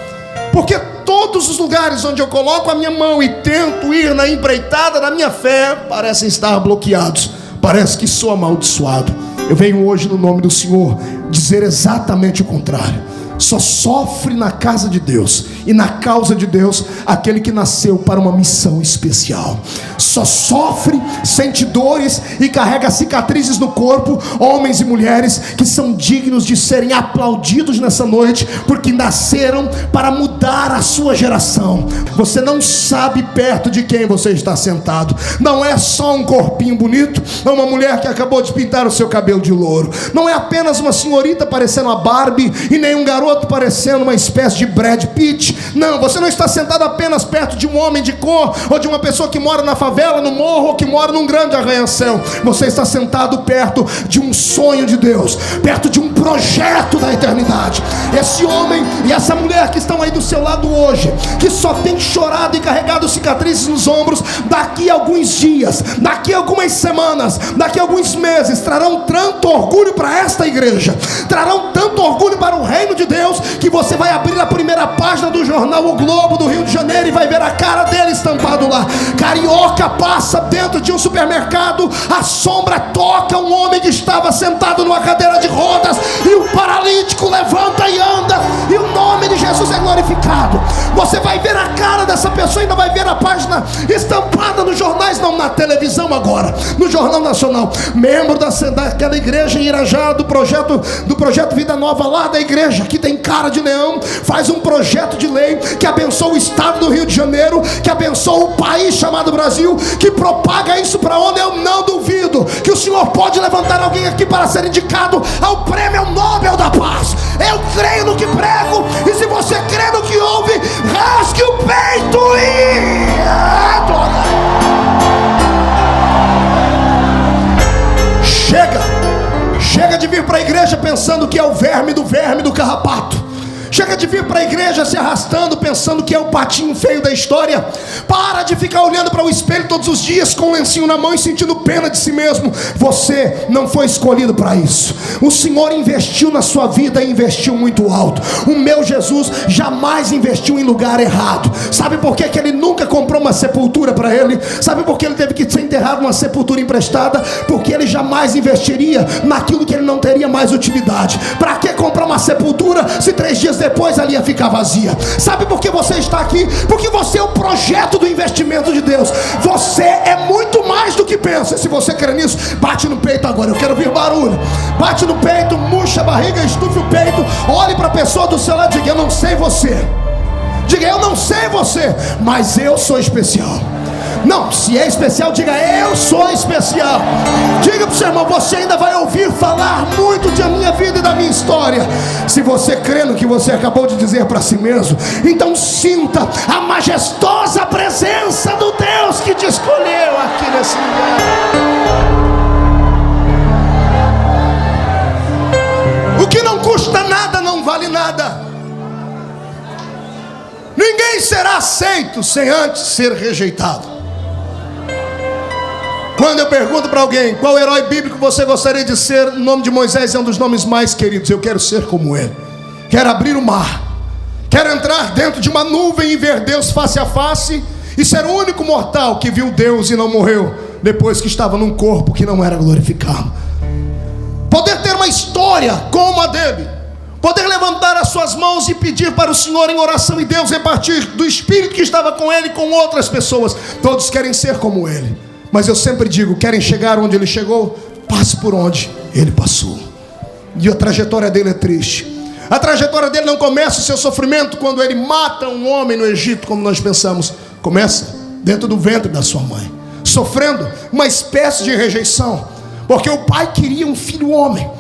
Porque todos os lugares onde eu coloco a minha mão e tento ir na empreitada da minha fé parecem estar bloqueados, parece que sou amaldiçoado. Eu venho hoje no nome do Senhor dizer exatamente o contrário. Só sofre na casa de Deus e na causa de Deus aquele que nasceu para uma missão especial. Só sofre, sente dores e carrega cicatrizes no corpo homens e mulheres que são dignos de serem aplaudidos nessa noite, porque nasceram para mudar a sua geração. Você não sabe perto de quem você está sentado. Não é só um corpinho bonito, é uma mulher que acabou de pintar o seu cabelo de louro. Não é apenas uma senhorita parecendo a Barbie e nem um garoto parecendo uma espécie de Brad Pitt. Não, você não está sentado apenas perto de um homem de cor, ou de uma pessoa que mora na favela, no morro, ou que mora num grande arranha-céu. Você está sentado perto de um sonho de Deus, perto de um projeto da eternidade. Esse homem e essa mulher que estão aí do seu lado hoje, que só tem chorado e carregado cicatrizes nos ombros, daqui a alguns dias, daqui a algumas semanas, daqui a alguns meses, trarão tanto orgulho para esta igreja, trarão tanto orgulho para o reino de Deus, que você vai abrir a primeira página do jornal O Globo do Rio de Janeiro e vai ver a cara dele estampado lá. Carioca passa dentro de um supermercado, a sombra toca um homem que estava sentado numa cadeira de rodas, e o paralítico levanta e anda, e o nome de Jesus é glorificado. Você vai ver a cara dessa pessoa, ainda vai ver a página estampada nos jornais, não na televisão agora, no Jornal Nacional. Membro daquela igreja em Irajá, do projeto Vida Nova, lá da igreja que tem cara de leão, faz um projeto de lei que abençoa o estado do Rio de Janeiro, que abençoa o país chamado Brasil, que propaga isso para onde. Eu não duvido que o Senhor pode levantar alguém aqui para ser indicado ao Prêmio Nobel da Paz. Eu creio no que prego, e se você crê no que ouve, rasgue o peito e adora. Chega de vir para a igreja pensando que é o verme do carrapato. Chega de vir para a igreja se arrastando, pensando que é o patinho feio da história. Para de ficar olhando para o espelho todos os dias com um lencinho na mão e sentindo pena de si mesmo. Você não foi escolhido para isso. O Senhor investiu na sua vida e investiu muito alto. O meu Jesus jamais investiu em lugar errado. Sabe por que ele nunca comprou uma sepultura para ele? Sabe por que ele teve que ser enterrado numa sepultura emprestada? Porque ele jamais investiria naquilo que ele não teria mais utilidade. Para que comprar uma sepultura se 3 dias depois ali ia ficar vazia? Sabe por que você está aqui? Porque você é o projeto do investimento de Deus. Você é muito mais do que pensa. Se você crê nisso, bate no peito agora. Eu quero ouvir barulho. Bate no peito, murcha a barriga, estufe o peito. Olhe para a pessoa do seu lado e diga: eu não sei você. Diga: eu não sei você, mas eu sou especial. Não, se é especial, diga: eu sou especial. Diga para o seu irmão: você ainda vai ouvir falar muito da minha vida e da minha história. Se você crê no que você acabou de dizer para si mesmo, então sinta a majestosa presença do Deus que te escolheu aqui nesse lugar. O que não custa nada não vale nada. Ninguém será aceito sem antes ser rejeitado. Quando eu pergunto para alguém qual herói bíblico você gostaria de ser, o nome de Moisés é um dos nomes mais queridos. Eu quero ser como ele. Quero abrir o mar. Quero entrar dentro de uma nuvem e ver Deus face a face e ser o único mortal que viu Deus e não morreu depois que estava num corpo que não era glorificado. Poder ter uma história como a dele. Poder levantar as suas mãos e pedir para o Senhor em oração e Deus repartir do Espírito que estava com ele com outras pessoas. Todos querem ser como ele. Mas eu sempre digo: querem chegar onde ele chegou? Passe por onde ele passou. E a trajetória dele é triste. A trajetória dele não começa o seu sofrimento quando ele mata um homem no Egito, como nós pensamos. Começa dentro do ventre da sua mãe, sofrendo uma espécie de rejeição, porque o pai queria um filho homem.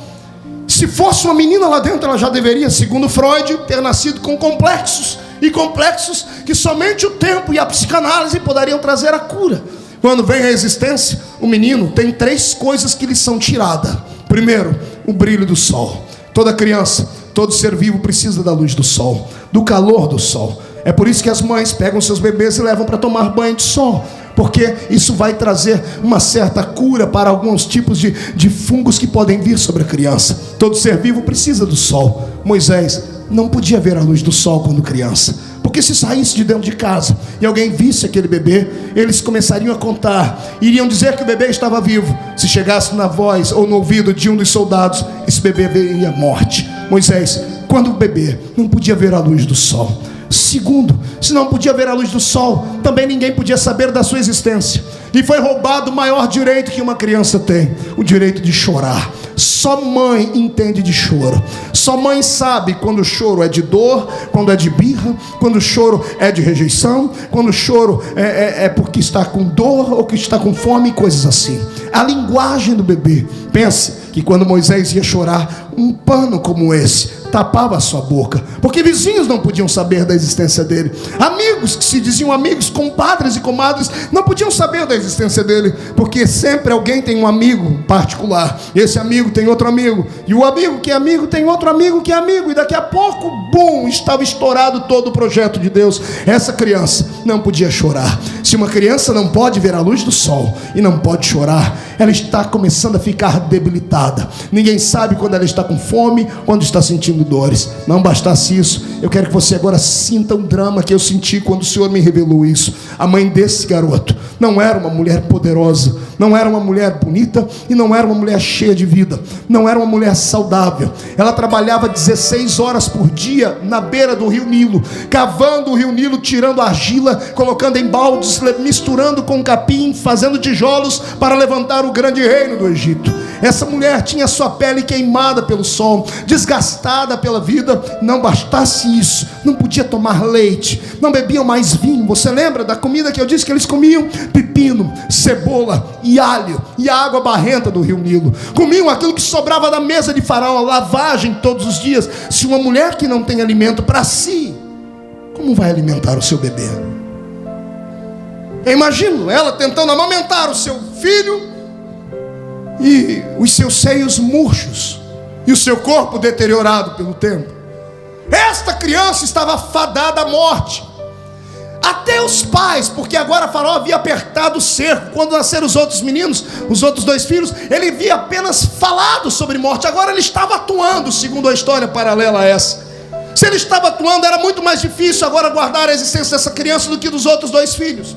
Se fosse uma menina lá dentro, ela já deveria, segundo Freud, ter nascido com complexos. E complexos que somente o tempo e a psicanálise poderiam trazer a cura. Quando vem a existência, o menino tem 3 coisas que lhe são tiradas. Primeiro, o brilho do sol. Toda criança, todo ser vivo precisa da luz do sol, do calor do sol. É por isso que as mães pegam seus bebês e levam para tomar banho de sol, porque isso vai trazer uma certa cura para alguns tipos de fungos que podem vir sobre a criança. Todo ser vivo precisa do sol. Moisés não podia ver a luz do sol quando criança, porque se saísse de dentro de casa e alguém visse aquele bebê, eles começariam a contar, iriam dizer que o bebê estava vivo. Se chegasse na voz ou no ouvido de um dos soldados, esse bebê veria a morte. Moisés, quando o bebê não podia ver a luz do sol. Segundo, se não podia ver a luz do sol, também ninguém podia saber da sua existência. E foi roubado o maior direito que uma criança tem: o direito de chorar. Só mãe entende de choro. Só mãe sabe quando o choro é de dor, quando é de birra, quando o choro é de rejeição, quando o choro é porque está com dor ou que está com fome, coisas assim. A linguagem do bebê. Pense que quando Moisés ia chorar, um pano como esse tapava a sua boca, porque vizinhos não podiam saber da existência dele. Amigos que se diziam amigos, compadres e comadres, não podiam saber da existência dele, porque sempre alguém tem um amigo particular. Esse amigo tem outro amigo, e o amigo que é amigo tem outro amigo que é amigo, e daqui a pouco, bum, estava estourado todo o projeto de Deus. Essa criança não podia chorar. Se uma criança não pode ver a luz do sol e não pode chorar, ela está começando a ficar debilitada. Ninguém sabe quando ela está com fome, quando está sentindo dores. Não bastasse isso, eu quero que você agora sinta um drama que eu senti quando o Senhor me revelou isso. A mãe desse garoto não era uma mulher poderosa, não era uma mulher bonita e não era uma mulher cheia de vida, não era uma mulher saudável. Ela trabalhava 16 horas por dia na beira do rio Nilo, cavando o rio Nilo, tirando argila, colocando em baldes, misturando com capim, fazendo tijolos para levantar o grande reino do Egito. Essa mulher tinha sua pele queimada pelo sol, desgastada pela vida. Não bastasse isso, não podia tomar leite, não bebiam mais vinho. Você lembra da comida que eu disse que eles comiam? Pepino, cebola e alho e a água barrenta do rio Nilo. Comiam aquilo que sobrava da mesa de Faraó, a lavagem todos os dias. Se uma mulher que não tem alimento para si, como vai alimentar o seu bebê? Eu imagino ela tentando amamentar o seu filho e os seus seios murchos e o seu corpo deteriorado pelo tempo. Esta criança estava fadada à morte. Até os pais, porque agora Faraó havia apertado o cerco. Quando nasceram os outros meninos, os outros 2 filhos, ele havia apenas falado sobre morte. Agora ele estava atuando, segundo a história paralela a essa. Se ele estava atuando, era muito mais difícil agora guardar a existência dessa criança do que dos outros 2 filhos.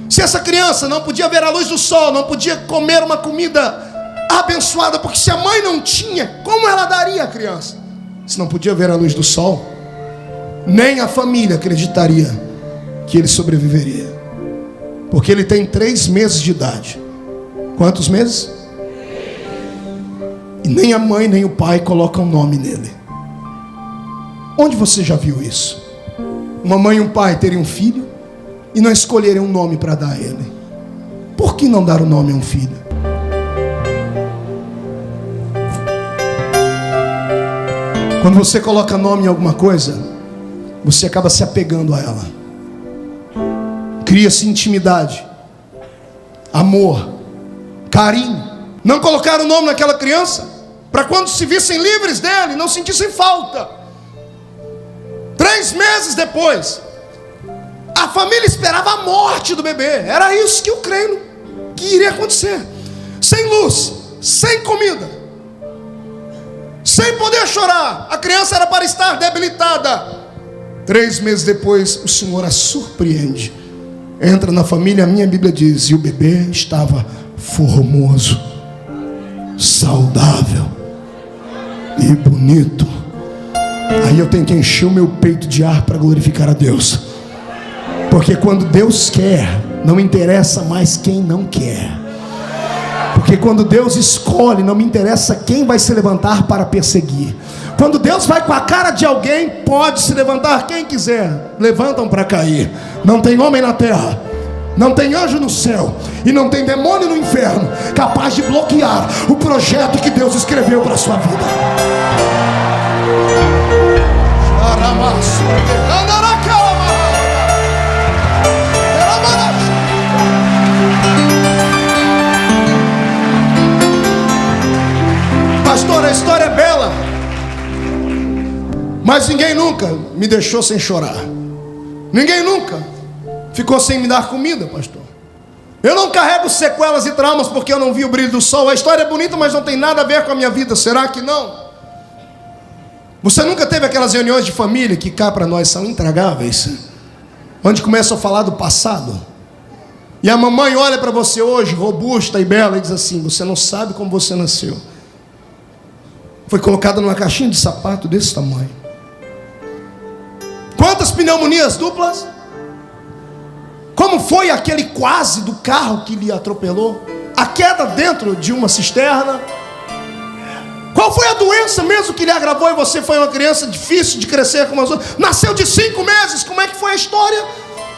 Se essa criança não podia ver a luz do sol, não podia comer uma comida abençoada, porque se a mãe não tinha, como ela daria a criança? Se não podia ver a luz do sol, nem a família acreditaria que ele sobreviveria, porque ele tem 3 meses de idade. Quantos meses? E nem a mãe nem o pai colocam nome nele. Onde você já viu isso? Uma mãe e um pai terem um filho e não escolherem um nome para dar a ele. Por que não dar o nome a um filho? Quando você coloca nome em alguma coisa, você acaba se apegando a ela. Cria-se intimidade, amor, carinho. Não colocaram o nome naquela criança para quando se vissem livres dele, não sentissem falta. 3 meses depois, a família esperava a morte do bebê. Era isso que eu creio que iria acontecer. Sem luz, sem comida, sem poder chorar. A criança era para estar debilitada. 3 meses depois, o Senhor a surpreende. Entra na família, a minha Bíblia diz, e o bebê estava formoso, saudável e bonito. Aí eu tenho que encher o meu peito de ar para glorificar a Deus. Porque quando Deus quer, não interessa mais quem não quer. Porque quando Deus escolhe, não me interessa quem vai se levantar para perseguir. Quando Deus vai com a cara de alguém, pode se levantar quem quiser. Levantam para cair. Não tem homem na terra, não tem anjo no céu, e não tem demônio no inferno capaz de bloquear o projeto que Deus escreveu para a sua vida. Pastor, a história é bela, mas ninguém nunca me deixou sem chorar. Ninguém nunca ficou sem me dar comida, pastor. Eu não carrego sequelas e traumas porque eu não vi o brilho do sol. A história é bonita, mas não tem nada a ver com a minha vida. Será que não? Você nunca teve aquelas reuniões de família que cá para nós são intragáveis, onde começam a falar do passado, e a mamãe olha para você hoje, robusta e bela, e diz assim: você não sabe como você nasceu. Foi colocada numa caixinha de sapato desse tamanho. Quantas pneumonias duplas? Como foi aquele quase do carro que lhe atropelou? A queda dentro de uma cisterna? Qual foi a doença mesmo que lhe agravou e você foi uma criança difícil de crescer como as outras? Nasceu de 5 meses, como é que foi a história?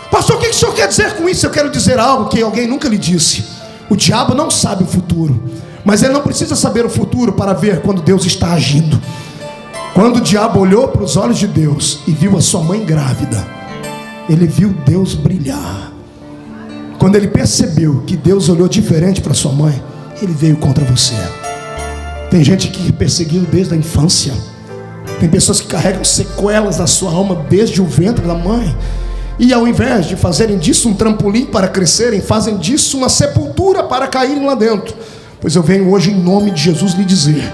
Pastor, o que o senhor quer dizer com isso? Eu quero dizer algo que alguém nunca lhe disse. O diabo não sabe o futuro, mas ele não precisa saber o futuro para ver quando Deus está agindo. Quando o diabo olhou para os olhos de Deus e viu a sua mãe grávida, ele viu Deus brilhar. Quando ele percebeu que Deus olhou diferente para sua mãe, ele veio contra você. Tem gente que perseguiu desde a infância. Tem pessoas que carregam sequelas na sua alma desde o ventre da mãe. E ao invés de fazerem disso um trampolim para crescerem, fazem disso uma sepultura para caírem lá dentro. Pois eu venho hoje em nome de Jesus lhe dizer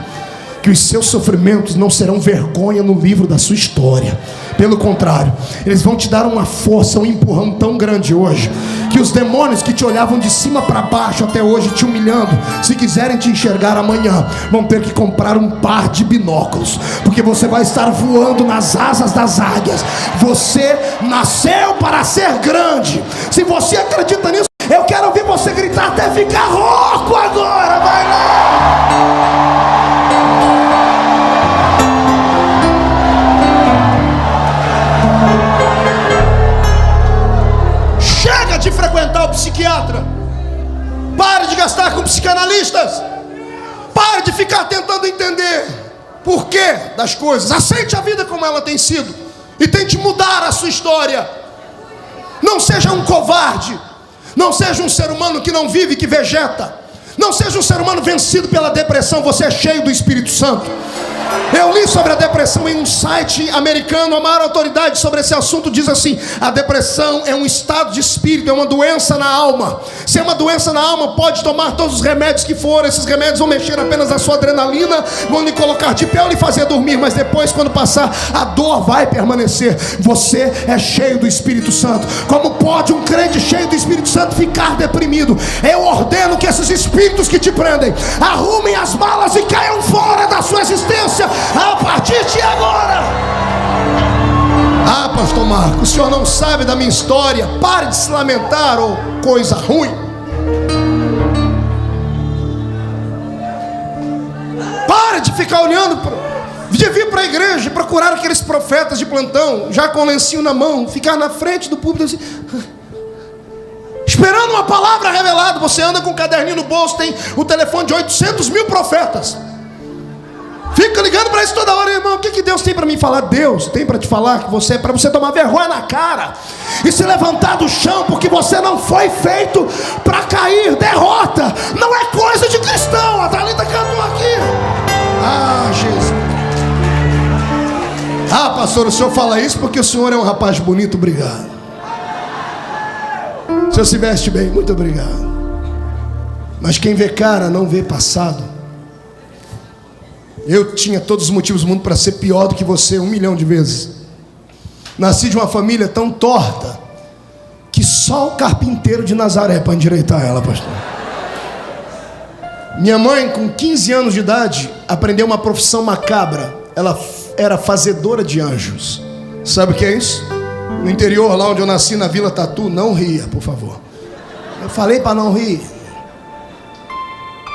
que os seus sofrimentos não serão vergonha no livro da sua história. Pelo contrário, eles vão te dar uma força, um empurrão tão grande hoje, que os demônios que te olhavam de cima para baixo até hoje te humilhando, se quiserem te enxergar amanhã, vão ter que comprar um par de binóculos, porque você vai estar voando nas asas das águias. Você nasceu para ser grande. Se você acredita nisso, eu quero ouvir você gritar até ficar rouco agora. Vai lá! Chega de frequentar o psiquiatra. Pare de gastar com psicanalistas. Pare de ficar tentando entender porquê das coisas. Aceite a vida como ela tem sido e tente mudar a sua história. Não seja um covarde. Não seja um ser humano que não vive, que vegeta. Não seja um ser humano vencido pela depressão. Você é cheio do Espírito Santo. Eu li sobre a depressão em um site americano. A maior autoridade sobre esse assunto diz assim: a depressão é um estado de espírito, é uma doença na alma. Se é uma doença na alma, pode tomar todos os remédios que forem. Esses remédios vão mexer apenas na sua adrenalina, vão lhe colocar de pé ou lhe fazer dormir, mas depois, quando passar, a dor vai permanecer. Você é cheio do Espírito Santo. Como pode um crente cheio do Espírito Santo ficar deprimido? Eu ordeno que esses espíritos que te prendem arrumem as malas e caiam fora da sua existência a partir de agora. Ah, pastor Marco, o senhor não sabe da minha história. Pare de se lamentar, ou coisa ruim. Pare de ficar olhando de vir para a igreja e procurar aqueles profetas de plantão, já com o lencinho na mão, ficar na frente do púlpito assim, esperando uma palavra revelada. Você anda com um caderninho no bolso, tem o telefone de 800 mil profetas, fica ligando para isso toda hora. Irmão, o que Deus tem para mim falar? Deus tem para te falar que você, para você tomar vergonha na cara e se levantar do chão, porque você não foi feito para cair. Derrota não é coisa de cristão. A Thalita cantou aqui. Ah, Jesus. Ah, pastor, o senhor fala isso porque o senhor é um rapaz bonito. Obrigado. O senhor se veste bem. Muito obrigado. Mas quem vê cara não vê passado. Eu tinha todos os motivos do mundo para ser pior do que você 1 milhão de vezes. Nasci de uma família tão torta que só o carpinteiro de Nazaré para endireitar ela, pastor. Minha mãe, com 15 anos de idade, aprendeu uma profissão macabra. Ela era fazedora de anjos. Sabe o que é isso? No interior, lá onde eu nasci, na Vila Tatu. Não ria, por favor. Eu falei para não rir.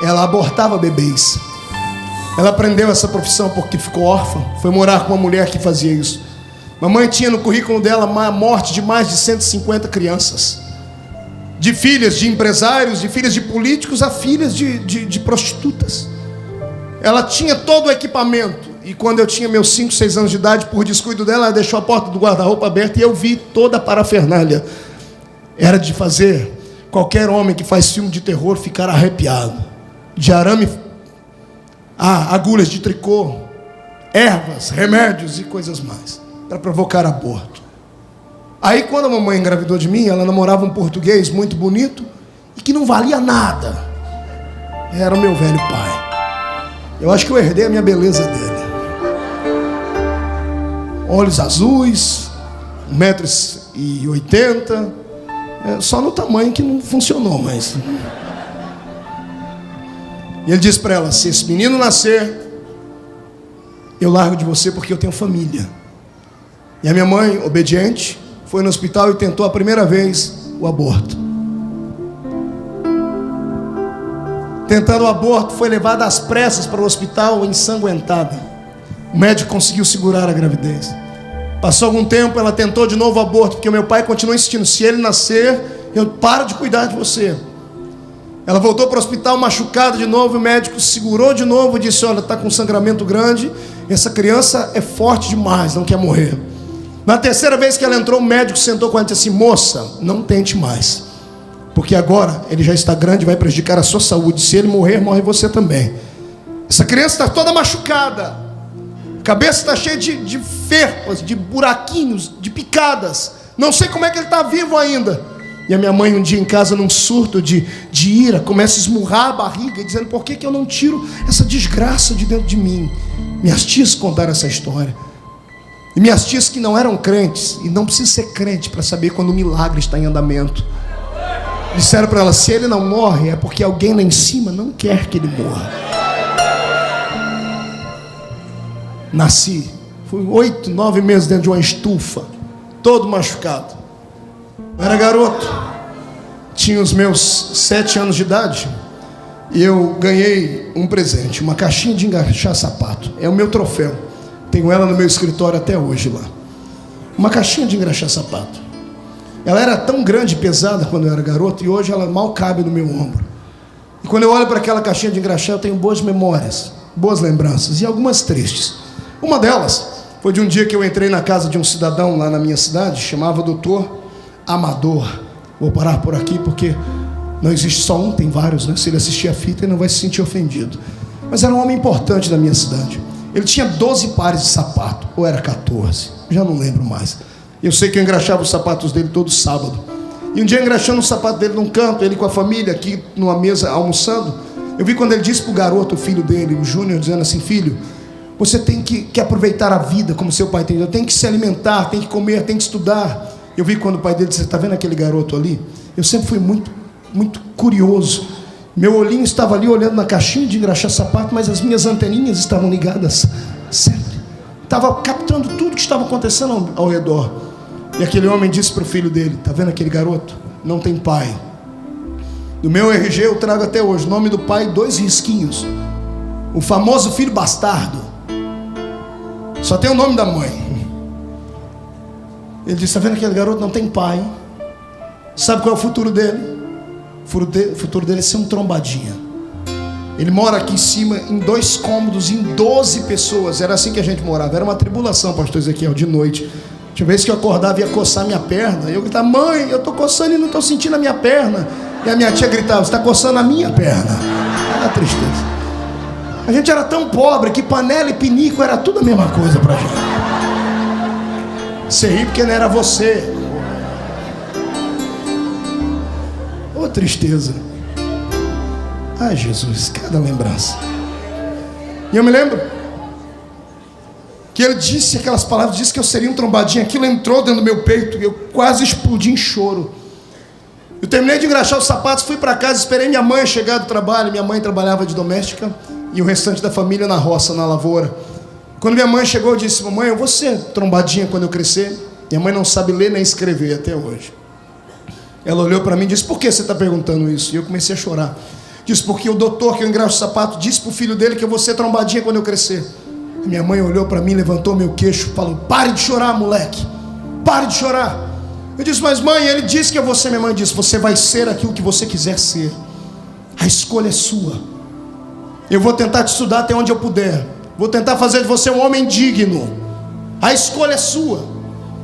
Ela abortava bebês. Ela aprendeu essa profissão porque ficou órfã. Foi morar com uma mulher que fazia isso. Mamãe tinha no currículo dela a morte de mais de 150 crianças. De filhas de empresários, de filhas de políticos a filhas de prostitutas. Ela tinha todo o equipamento. E quando eu tinha meus 5, 6 anos de idade, por descuido dela, ela deixou a porta do guarda-roupa aberta e eu vi toda a parafernália. Era de fazer qualquer homem que faz filme de terror ficar arrepiado. De arame, agulhas de tricô, ervas, remédios e coisas mais, para provocar aborto. Aí quando a mamãe engravidou de mim, ela namorava um português muito bonito e que não valia nada. Era o meu velho pai. Eu acho que eu herdei a minha beleza dele. Olhos azuis, 1,80 m, só no tamanho que não funcionou, mas... E ele disse para ela: se esse menino nascer, eu largo de você porque eu tenho família. E a minha mãe, obediente, foi no hospital e tentou a primeira vez o aborto. Tentando o aborto, foi levada às pressas para o hospital ensanguentada. O médico conseguiu segurar a gravidez. Passou algum tempo, ela tentou de novo o aborto, porque o meu pai continuou insistindo: se ele nascer, eu paro de cuidar de você. Ela voltou para o hospital machucada de novo. O médico segurou de novo e disse: olha, está com sangramento grande, essa criança é forte demais, não quer morrer. Na terceira vez que ela entrou, o médico sentou com ela e disse assim: moça, não tente mais, porque agora ele já está grande e vai prejudicar a sua saúde. Se ele morrer, morre você também. Essa criança está toda machucada, a cabeça está cheia de ferpas, de buraquinhos, de picadas. Não sei como é que ele está vivo ainda. E a minha mãe, um dia em casa, num surto de ira, começa a esmurrar a barriga, dizendo: por que eu não tiro essa desgraça de dentro de mim? Minhas tias contaram essa história. E minhas tias, que não eram crentes, e não precisa ser crente para saber quando o milagre está em andamento, disseram para ela: se ele não morre, é porque alguém lá em cima não quer que ele morra. Nasci, fui 8, 9 meses dentro de uma estufa, todo machucado. Eu era garoto, tinha os meus 7 anos de idade, e eu ganhei um presente, uma caixinha de engraxar sapato. É o meu troféu, tenho ela no meu escritório até hoje lá. Uma caixinha de engraxar sapato. Ela era tão grande e pesada quando eu era garoto, e hoje ela mal cabe no meu ombro. E quando eu olho para aquela caixinha de engraxar, eu tenho boas memórias, boas lembranças, e algumas tristes. Uma delas foi de um dia que eu entrei na casa de um cidadão lá na minha cidade, chamava Doutor Amador. Vou parar por aqui porque não existe só um, tem vários, né? Se ele assistir a fita, ele não vai se sentir ofendido. Mas era um homem importante da minha cidade. Ele tinha 12 pares de sapato, ou era 14, já não lembro mais. Eu sei que eu engraxava os sapatos dele todo sábado. E um dia, engraxando o sapato dele num canto, ele com a família aqui numa mesa almoçando, eu vi quando ele disse para o garoto, o filho dele, o Júnior, dizendo assim: filho, você tem que aproveitar a vida como seu pai tem, tem que se alimentar, tem que comer, tem que estudar. Eu vi quando o pai dele disse: está vendo aquele garoto ali? Eu sempre fui muito curioso. Meu olhinho estava ali olhando na caixinha de engraxar sapato, mas as minhas anteninhas estavam ligadas sempre. Estava captando tudo que estava acontecendo ao redor. E aquele homem disse para o filho dele: está vendo aquele garoto? Não tem pai. Do meu RG eu trago até hoje o nome do pai, 2 risquinhos. O famoso filho bastardo. Só tem o nome da mãe. Ele disse: está vendo aquele garoto? Não tem pai. Sabe qual é o futuro dele? O futuro dele é ser um trombadinha. Ele mora aqui em cima em 2 cômodos, em 12 pessoas. Era assim que a gente morava. Era uma tribulação, pastor Ezequiel, de noite. Tinha vezes que eu acordava e ia coçar minha perna. Eu gritava: mãe, eu estou coçando e não estou sentindo a minha perna. E a minha tia gritava: você está coçando a minha perna. Era tristeza. A gente era tão pobre que panela e pinico era tudo a mesma coisa pra gente. Você ri porque não era você. Ô tristeza. Ai Jesus, cada lembrança. E eu me lembro que ele disse aquelas palavras, disse que eu seria um trombadinho. Aquilo entrou dentro do meu peito e eu quase explodi em choro. Eu terminei de engraxar os sapatos, fui para casa, esperei minha mãe chegar do trabalho. Minha mãe trabalhava de doméstica e o restante da família na roça, na lavoura. Quando minha mãe chegou, eu disse: mamãe, eu vou ser trombadinha quando eu crescer. Minha mãe não sabe ler nem escrever até hoje. Ela olhou para mim e disse: por que você está perguntando isso? E eu comecei a chorar. Disse: porque o doutor que eu engraxo o sapato disse para o filho dele que eu vou ser trombadinha quando eu crescer. E minha mãe olhou para mim, levantou meu queixo e falou: pare de chorar, moleque, pare de chorar. Eu disse: mas mãe, ele disse que eu vou ser. Minha mãe disse: você vai ser aquilo que você quiser ser. A escolha é sua. Eu vou tentar te estudar até onde eu puder. Vou tentar fazer de você um homem digno. A escolha é sua.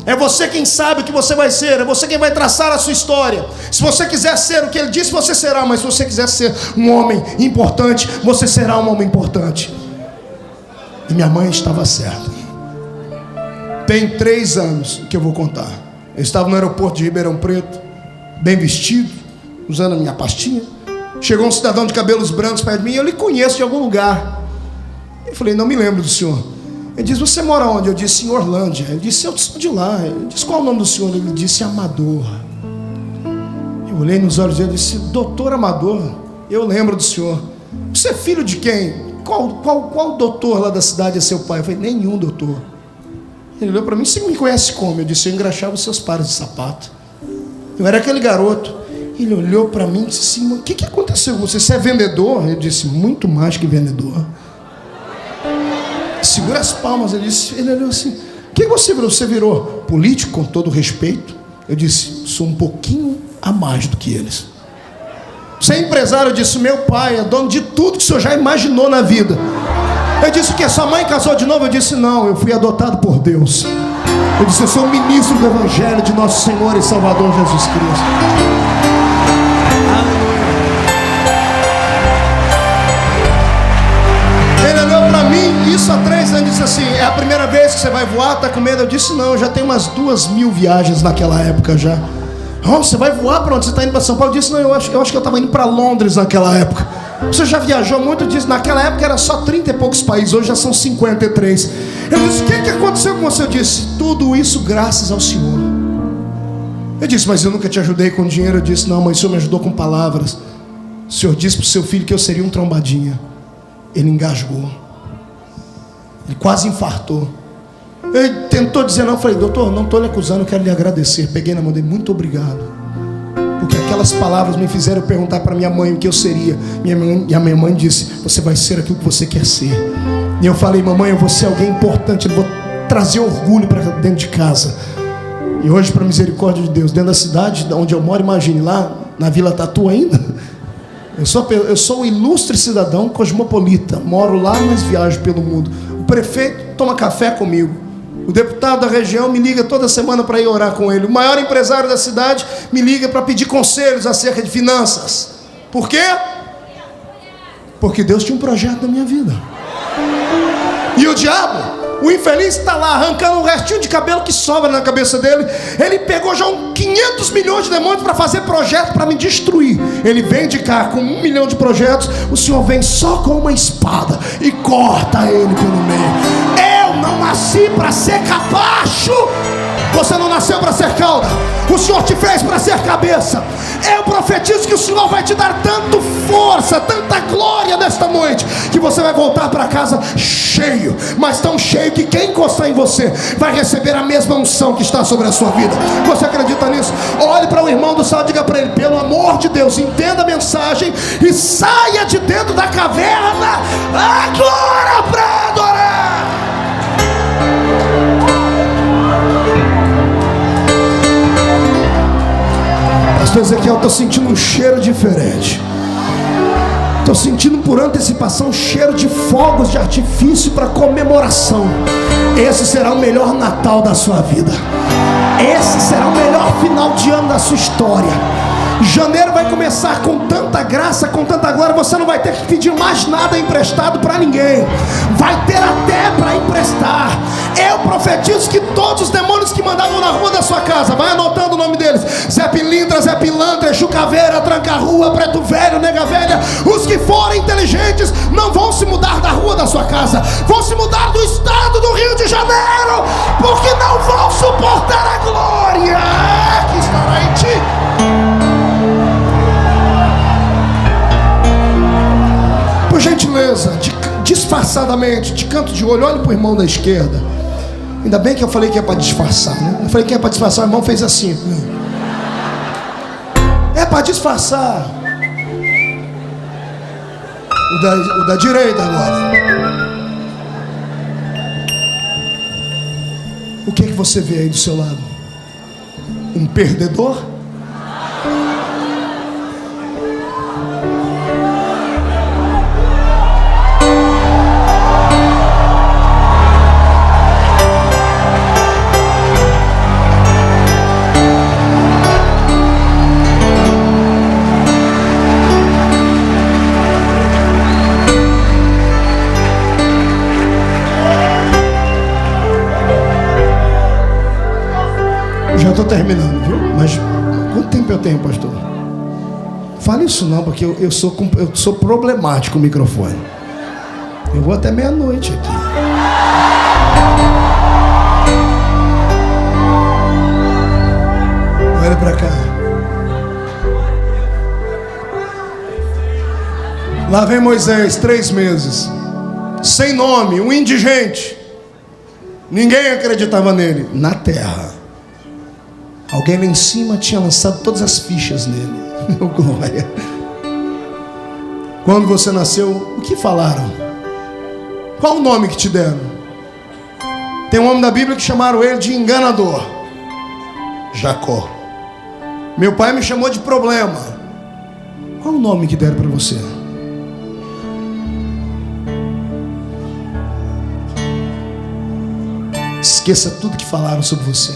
É você quem sabe o que você vai ser. É você quem vai traçar a sua história. Se você quiser ser o que ele disse, você será. Mas se você quiser ser um homem importante, você será um homem importante. E minha mãe estava certa. Tem 3 anos que eu vou contar. Eu estava no aeroporto de Ribeirão Preto, bem vestido, usando a minha pastinha. Chegou um cidadão de cabelos brancos perto de mim: eu lhe conheço de algum lugar. Eu falei: não me lembro do senhor. Ele disse: você mora onde? Eu disse: em Orlândia. Ele disse: eu sou de lá. Eu disse: qual é o nome do senhor? Ele disse: Amador. Eu olhei nos olhos dele e disse: doutor Amador, eu lembro do senhor. Você é filho de quem? Qual doutor lá da cidade é seu pai? Eu falei: nenhum doutor. Ele olhou para mim: você me conhece como? Eu disse: eu engraxava os seus pares de sapato. Eu era aquele garoto. Ele olhou para mim e disse assim: o que aconteceu com você? Você é vendedor? Eu disse: muito mais que vendedor. Segura as palmas. Ele olhou assim: o que você virou? Você virou político, com todo respeito? Eu disse: sou um pouquinho a mais do que eles. Você é empresário? Eu disse: meu pai é dono de tudo que o senhor já imaginou na vida. Eu disse: o que? Sua mãe casou de novo? Eu disse: não, eu fui adotado por Deus. Eu disse: eu sou um ministro do Evangelho de nosso Senhor e Salvador Jesus Cristo. Ele olhou para mim, isso há 3 anos, disse assim: é a primeira vez que você vai voar? Está com medo? Eu disse: não, eu já tenho umas 2.000 viagens naquela época já. Oh, você vai voar para onde? Você está indo para São Paulo? Eu disse: não, eu acho que eu estava indo para Londres naquela época. Você já viajou muito? Eu disse: naquela época era só 30 e poucos países, hoje já são 53. Ele disse: o que aconteceu com você? Eu disse: tudo isso graças ao Senhor. Eu disse: mas eu nunca te ajudei com dinheiro. Eu disse: não, mas o Senhor me ajudou com palavras. O Senhor disse para o seu filho que eu seria um trombadinha. Ele engasgou. Ele quase infartou. Ele tentou dizer não. Eu falei: doutor, não estou lhe acusando, eu quero lhe agradecer. Peguei na mão dele: muito obrigado, porque aquelas palavras me fizeram perguntar para minha mãe o que eu seria. E a minha mãe disse: você vai ser aquilo que você quer ser. E eu falei: mamãe, eu vou ser alguém importante, eu vou trazer orgulho para dentro de casa. E hoje, para a misericórdia de Deus, dentro da cidade onde eu moro, imagine, lá na Vila Tatu ainda, eu sou um ilustre cidadão cosmopolita. Moro lá, mas viajo pelo mundo. O prefeito toma café comigo. O deputado da região me liga toda semana para ir orar com ele. O maior empresário da cidade me liga para pedir conselhos acerca de finanças. Por quê? Porque Deus tinha um projeto na minha vida. E o diabo, o infeliz, está lá arrancando um restinho de cabelo que sobra na cabeça dele. Ele pegou já 500 milhões de demônios para fazer projeto para me destruir. Ele vem de cá com 1 milhão de projetos. O Senhor vem só com uma espada e corta ele pelo meio. Eu não nasci para ser capacho. Você não nasceu para ser cauda. O Senhor te fez para ser cabeça. Eu profetizo que o Senhor vai te dar tanto força, tanta glória nesta noite, que você vai voltar para casa cheio, mas tão cheio que quem encostar em você vai receber a mesma unção que está sobre a sua vida. Você acredita nisso? Olhe para o irmão do céu e diga para ele: pelo amor de Deus, entenda a mensagem e saia de dentro da caverna agora para adorar. Pastor Ezequiel, estou sentindo um cheiro diferente. Estou sentindo por antecipação um cheiro de fogos de artifício para comemoração. Esse será o melhor Natal da sua vida. Esse será o melhor final de ano da sua história. Janeiro vai começar com tanta graça, com tanta glória. Você não vai ter que pedir mais nada emprestado para ninguém. Vai ter até para emprestar. Eu profetizo que todos os demônios que mandavam na rua da sua casa, vai anotando o nome deles: Zé Pilintra, Zé Pilantra, Exu Caveira, Tranca-Rua, Preto Velho, Nega Velha. Os que forem inteligentes não vão se mudar da rua da sua casa, vão se mudar do estado do Rio de Janeiro, porque não vão suportar a glória que estará em ti. Por gentileza, disfarçadamente, de canto de olho, olhe para o irmão da esquerda. Ainda bem que eu falei que é para disfarçar, né? Eu falei que é para disfarçar, o irmão fez assim. É para disfarçar. O da direita agora. O que você vê aí do seu lado? Um perdedor? Já estou terminando, viu? Mas quanto tempo eu tenho, pastor? Fale isso não, porque eu sou problemático com o microfone. Eu vou até meia-noite aqui. Olha para cá. Lá vem Moisés, 3 meses, sem nome, um indigente. Ninguém acreditava nele. Na terra, alguém lá em cima tinha lançado todas as fichas nele. Oh, glória. Quando você nasceu, o que falaram? Qual o nome que te deram? Tem um homem da Bíblia que chamaram ele de enganador, Jacó. Meu pai me chamou de problema. Qual o nome que deram para você? Esqueça tudo que falaram sobre você.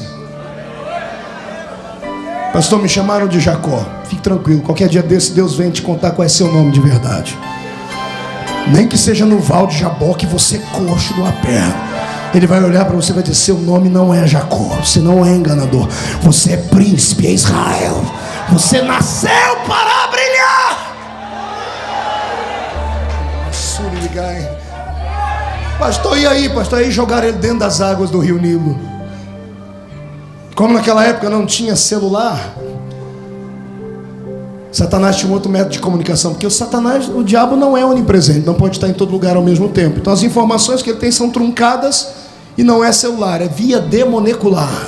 Pastor, me chamaram de Jacó. Fique tranquilo, qualquer dia desse Deus vem te contar qual é seu nome de verdade. Nem que seja no Val de Jaboque, você coxo do aperto. Ele vai olhar para você e vai dizer: seu nome não é Jacó, você não é enganador, você é príncipe, é Israel. Você nasceu para brilhar. Pastor, e aí? Pastor, aí jogaram ele dentro das águas do rio Nilo. Como naquela época não tinha celular, Satanás tinha um outro método de comunicação, porque o diabo não é onipresente, não pode estar em todo lugar ao mesmo tempo. Então as informações que ele tem são truncadas e não é celular, é via demonecular.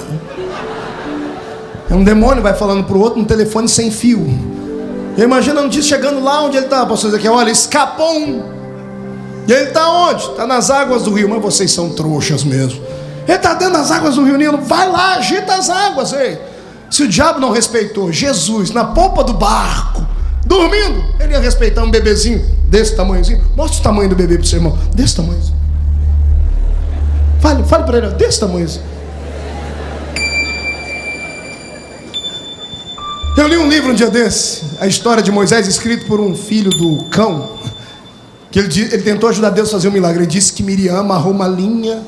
É um demônio, vai falando para o outro no telefone sem fio. Imagina a notícia chegando lá onde ele está, pastor Ezequiel: olha, escapou um. E ele está onde? Está nas águas do rio. Mas vocês são trouxas mesmo. Ele está dentro das águas do rio Nilo. Vai lá, agita as águas. Ei. Se o diabo não respeitou Jesus na polpa do barco, dormindo, ele ia respeitar um bebezinho desse tamanhozinho. Mostra o tamanho do bebê para o seu irmão. Desse tamanhozinho. Fale para ele, desse tamanhozinho. Eu li um livro um dia desse, a história de Moisés, escrito por um filho do cão, que ele tentou ajudar Deus a fazer um milagre. Ele disse que Miriam amarrou uma linha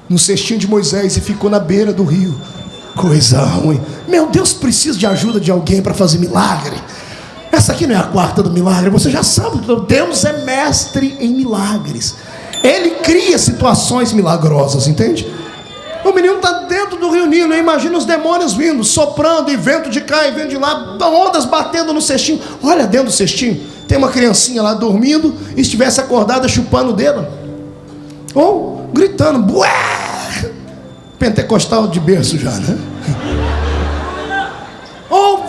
no cestinho de Moisés e ficou na beira do rio. Coisa ruim. Meu Deus, precisa de ajuda de alguém para fazer milagre. Essa aqui não é a quarta do milagre. Você já sabe, Deus é mestre em milagres. Ele cria situações milagrosas, entende? O menino está dentro do rio Nilo. Imagina os demônios vindo, soprando, e vento de cá e vento de lá, ondas batendo no cestinho. Olha dentro do cestinho, tem uma criancinha lá dormindo, e estivesse acordada chupando o dedo, ou gritando, bué! Pentecostal de berço já, né? Ou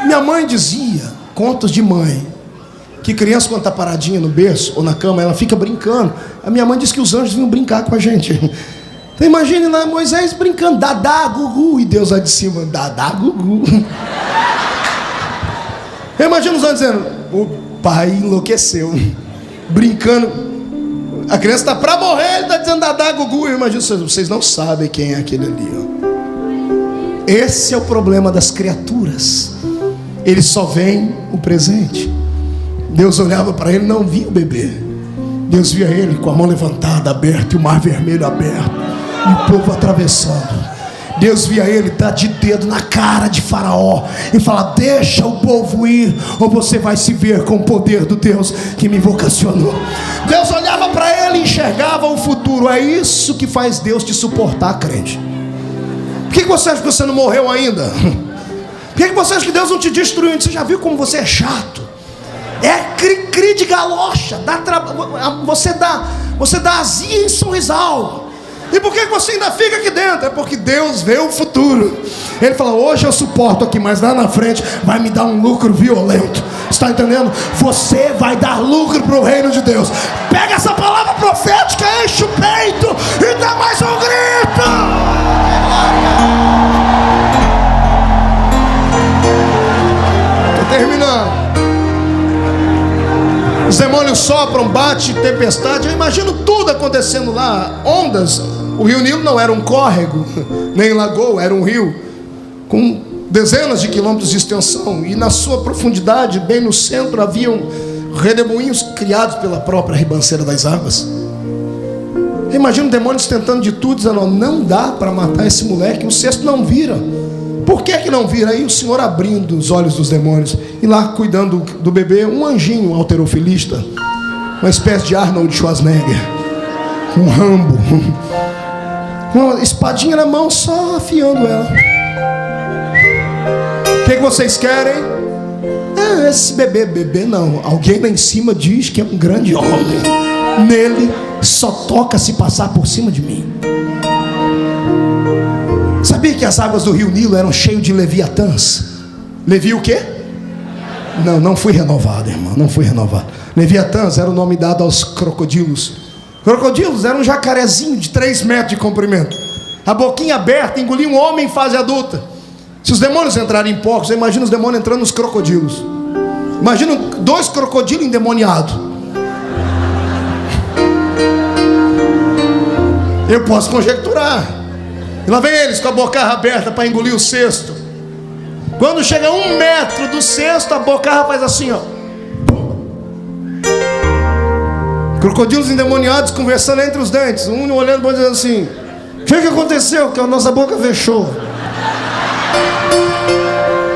minha mãe dizia, contos de mãe, que criança quando está paradinha no berço ou na cama, ela fica brincando. A minha mãe disse que os anjos vinham brincar com a gente. Então imagine lá Moisés brincando, dadá, gugu, e Deus lá de cima, dadá, gugu. Imagina os anjos dizendo, o pai enlouqueceu, brincando. A criança está para morrer, ele está dizendo dadá, gugu. Eu imagino, vocês não sabem quem é aquele ali, ó. Esse é o problema das criaturas. Eles só veem o presente. Deus olhava para ele e não via o bebê. Deus via ele com a mão levantada, aberta, e o mar vermelho aberto, e o povo atravessando. Deus via ele dar de dedo na cara de Faraó e falar, deixa o povo ir, ou você vai se ver com o poder do Deus que me vocacionou. Deus olhava para ele e enxergava o futuro. É isso que faz Deus te suportar, crente. Por que você acha que você não morreu ainda? Por que você acha que Deus não te destruiu ainda? Você já viu como você é chato? É cri-cri de galocha. Você dá azia em sorrisal. E por que você ainda fica aqui dentro? É porque Deus vê o futuro. Ele fala, hoje eu suporto aqui, mas lá na frente vai me dar um lucro violento. Está entendendo? Você vai dar lucro para o reino de Deus. Pega essa palavra profética, enche o peito e dá mais um grito. Estou terminando. Os demônios sopram, bate, tempestade. Eu imagino tudo acontecendo lá. Ondas. O rio Nilo não era um córrego, nem lagoa, era um rio com dezenas de quilômetros de extensão. E na sua profundidade, bem no centro, haviam redemoinhos criados pela própria ribanceira das águas. Imagina demônios tentando de tudo, dizendo, não dá para matar esse moleque, o cesto não vira. Por que não vira? Aí o Senhor abrindo os olhos dos demônios, e lá cuidando do bebê, um anjinho halterofilista, uma espécie de Arnold Schwarzenegger, um Rambo, uma espadinha na mão, só afiando ela. O que vocês querem? Esse bebê não. Alguém lá em cima diz que é um grande homem. Nele só toca se passar por cima de mim. Sabia que as águas do rio Nilo eram cheias de leviatãs? Levi o quê? Não fui renovado, irmão, não fui renovado. Leviatãs era o nome dado aos crocodilos. Crocodilos eram um jacarezinho de 3 metros de comprimento, a boquinha aberta, engolia um homem em fase adulta. Se os demônios entrarem em porcos, você imagina os demônios entrando nos crocodilos. Imagina 2 crocodilos endemoniados. Eu posso conjecturar. E lá vem eles com a bocarra aberta para engolir o cesto. Quando chega a 1 metro do cesto, a bocarra faz assim, ó. Crocodilos endemoniados conversando entre os dentes, um olhando para dizendo assim, o que aconteceu? Que a nossa boca fechou.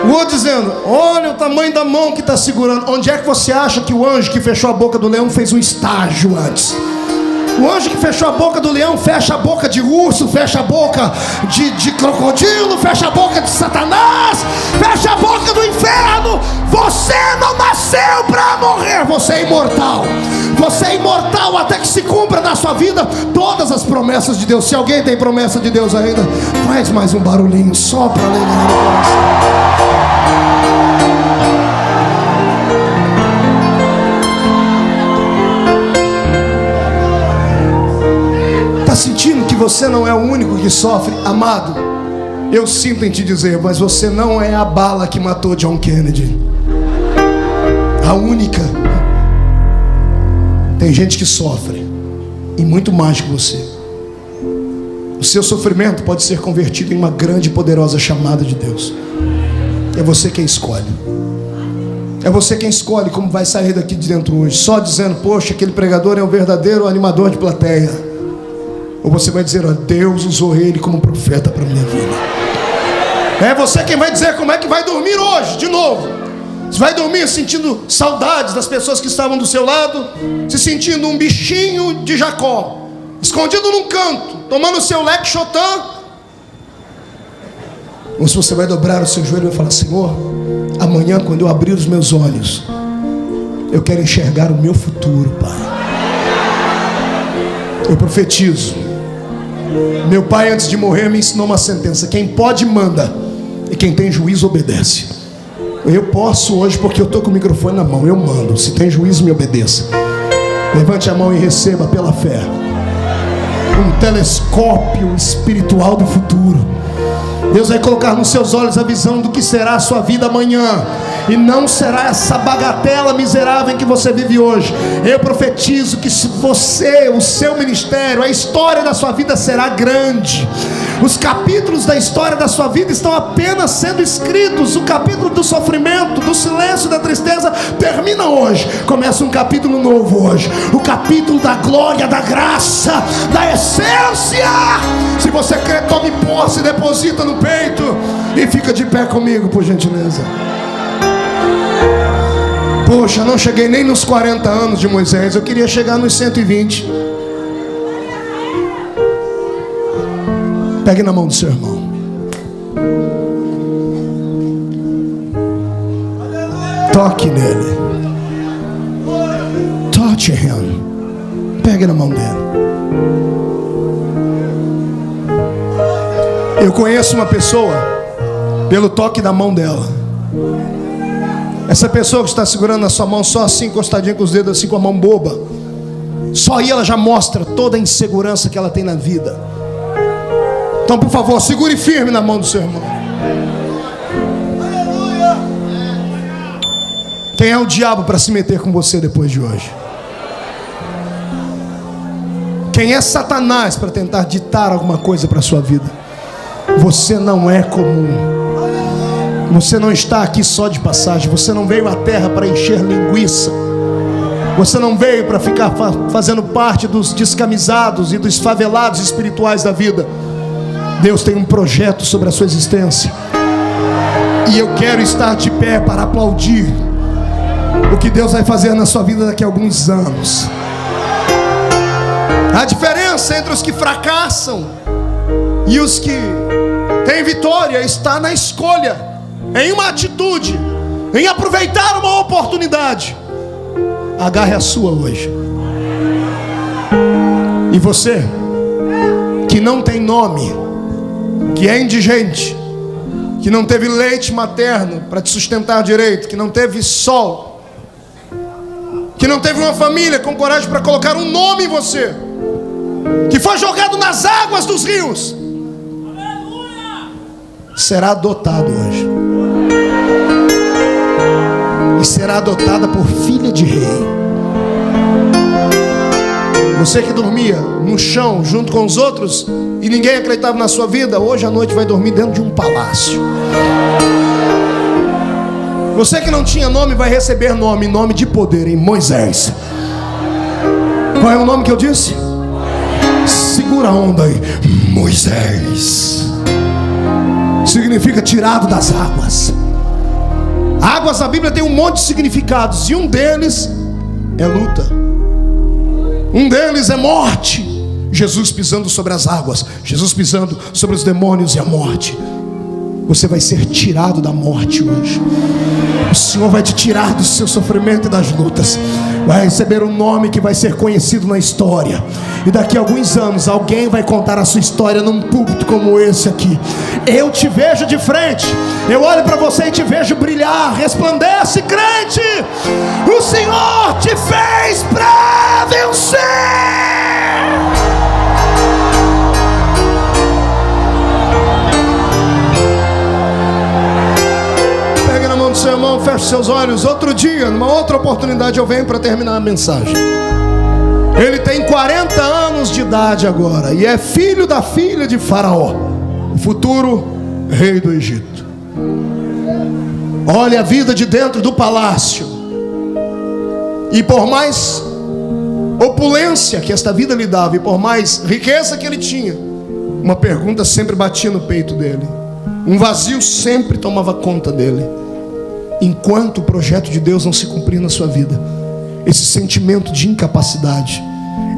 O outro dizendo, olha o tamanho da mão que está segurando. Onde é que você acha que o anjo que fechou a boca do leão fez um estágio antes? O anjo que fechou a boca do leão fecha a boca de urso, fecha a boca de crocodilo, fecha a boca de Satanás, fecha a boca do inferno. Você não nasceu para morrer, você é imortal. Você é imortal até que se cumpra na sua vida todas as promessas de Deus. Se alguém tem promessa de Deus ainda, faz mais um barulhinho só para alegrar o coração. Sentindo que você não é o único que sofre, amado, eu sinto em te dizer, mas você não é a bala que matou John Kennedy, a única. Tem gente que sofre, e muito mais que você. O seu sofrimento pode ser convertido em uma grande e poderosa chamada de Deus. É você quem escolhe. É você quem escolhe como vai sair daqui de dentro hoje. Só dizendo, poxa, aquele pregador é um verdadeiro animador de plateia. Ou você vai dizer, ó, Deus usou ele como profeta para a minha vida. É você quem vai dizer como é que vai dormir hoje, de novo. Você vai dormir sentindo saudades das pessoas que estavam do seu lado, se sentindo um bichinho de Jacó, escondido num canto, tomando o seu leque chotã. Ou se você vai dobrar o seu joelho e vai falar, Senhor, amanhã quando eu abrir os meus olhos, eu quero enxergar o meu futuro, Pai. Eu profetizo. Meu pai antes de morrer me ensinou uma sentença: quem pode manda, e quem tem juízo obedece. Eu posso hoje porque eu estou com o microfone na mão, eu mando. Se tem juízo, me obedeça. Levante a mão e receba pela fé um telescópio espiritual do futuro. Deus vai colocar nos seus olhos a visão do que será a sua vida amanhã, e não será essa bagatela miserável em que você vive hoje. Eu profetizo que se você, o seu ministério, a história da sua vida será grande. Os capítulos da história da sua vida estão apenas sendo escritos. O capítulo do sofrimento, do silêncio, da tristeza termina hoje. Começa um capítulo novo hoje. O capítulo da glória, da graça, da essência. Se você crê, tome posse, deposita no peito e fica de pé comigo, por gentileza. Poxa, não cheguei nem nos 40 anos de Moisés. Eu queria chegar nos 120. Pegue na mão do seu irmão. Toque nele. Touch him. Pegue na mão dele. Eu conheço uma pessoa pelo toque da mão dela. Essa pessoa que está segurando na sua mão, só assim, encostadinha com os dedos, assim, com a mão boba, só aí ela já mostra toda a insegurança que ela tem na vida. Então, por favor, segure firme na mão do seu irmão. Quem é o diabo para se meter com você depois de hoje? Quem é Satanás para tentar ditar alguma coisa para a sua vida? Você não é comum. Você não está aqui só de passagem. Você não veio à terra para encher linguiça. Você não veio para ficar fazendo parte dos descamisados e dos favelados espirituais da vida. Deus tem um projeto sobre a sua existência, e eu quero estar de pé para aplaudir o que Deus vai fazer na sua vida daqui a alguns anos. A diferença entre os que fracassam e os que têm vitória está na escolha, em uma atitude, em aproveitar uma oportunidade. Agarre a sua hoje. E você que não tem nome, que é indigente, que não teve leite materno para te sustentar direito, que não teve sol, que não teve uma família com coragem para colocar um nome em você, que foi jogado nas águas dos rios, será adotado hoje. E será adotada por filha de rei. Você que dormia no chão junto com os outros e ninguém acreditava na sua vida, hoje à noite vai dormir dentro de um palácio. Você que não tinha nome vai receber nome de poder em Moisés. Qual é o nome que eu disse? Segura a onda aí. Moisés significa tirado das águas. Águas na Bíblia tem um monte de significados, e um deles é luta. Um deles é morte. Jesus pisando sobre as águas, Jesus pisando sobre os demônios e a morte. Você vai ser tirado da morte hoje. O Senhor vai te tirar do seu sofrimento e das lutas. Vai receber um nome que vai ser conhecido na história. E daqui a alguns anos alguém vai contar a sua história num púlpito como esse aqui. Eu te vejo de frente, eu olho para você e te vejo brilhar. Resplandece, crente. O Senhor te fez para vencer. Seu irmão, feche seus olhos. Outro dia, numa outra oportunidade, eu venho para terminar a mensagem. Ele tem 40 anos de idade agora e é filho da filha de Faraó, o futuro rei do Egito. Olha a vida de dentro do palácio. E por mais opulência que esta vida lhe dava, e por mais riqueza que ele tinha, uma pergunta sempre batia no peito dele. Um vazio sempre tomava conta dele. Enquanto o projeto de Deus não se cumprir na sua vida, esse sentimento de incapacidade,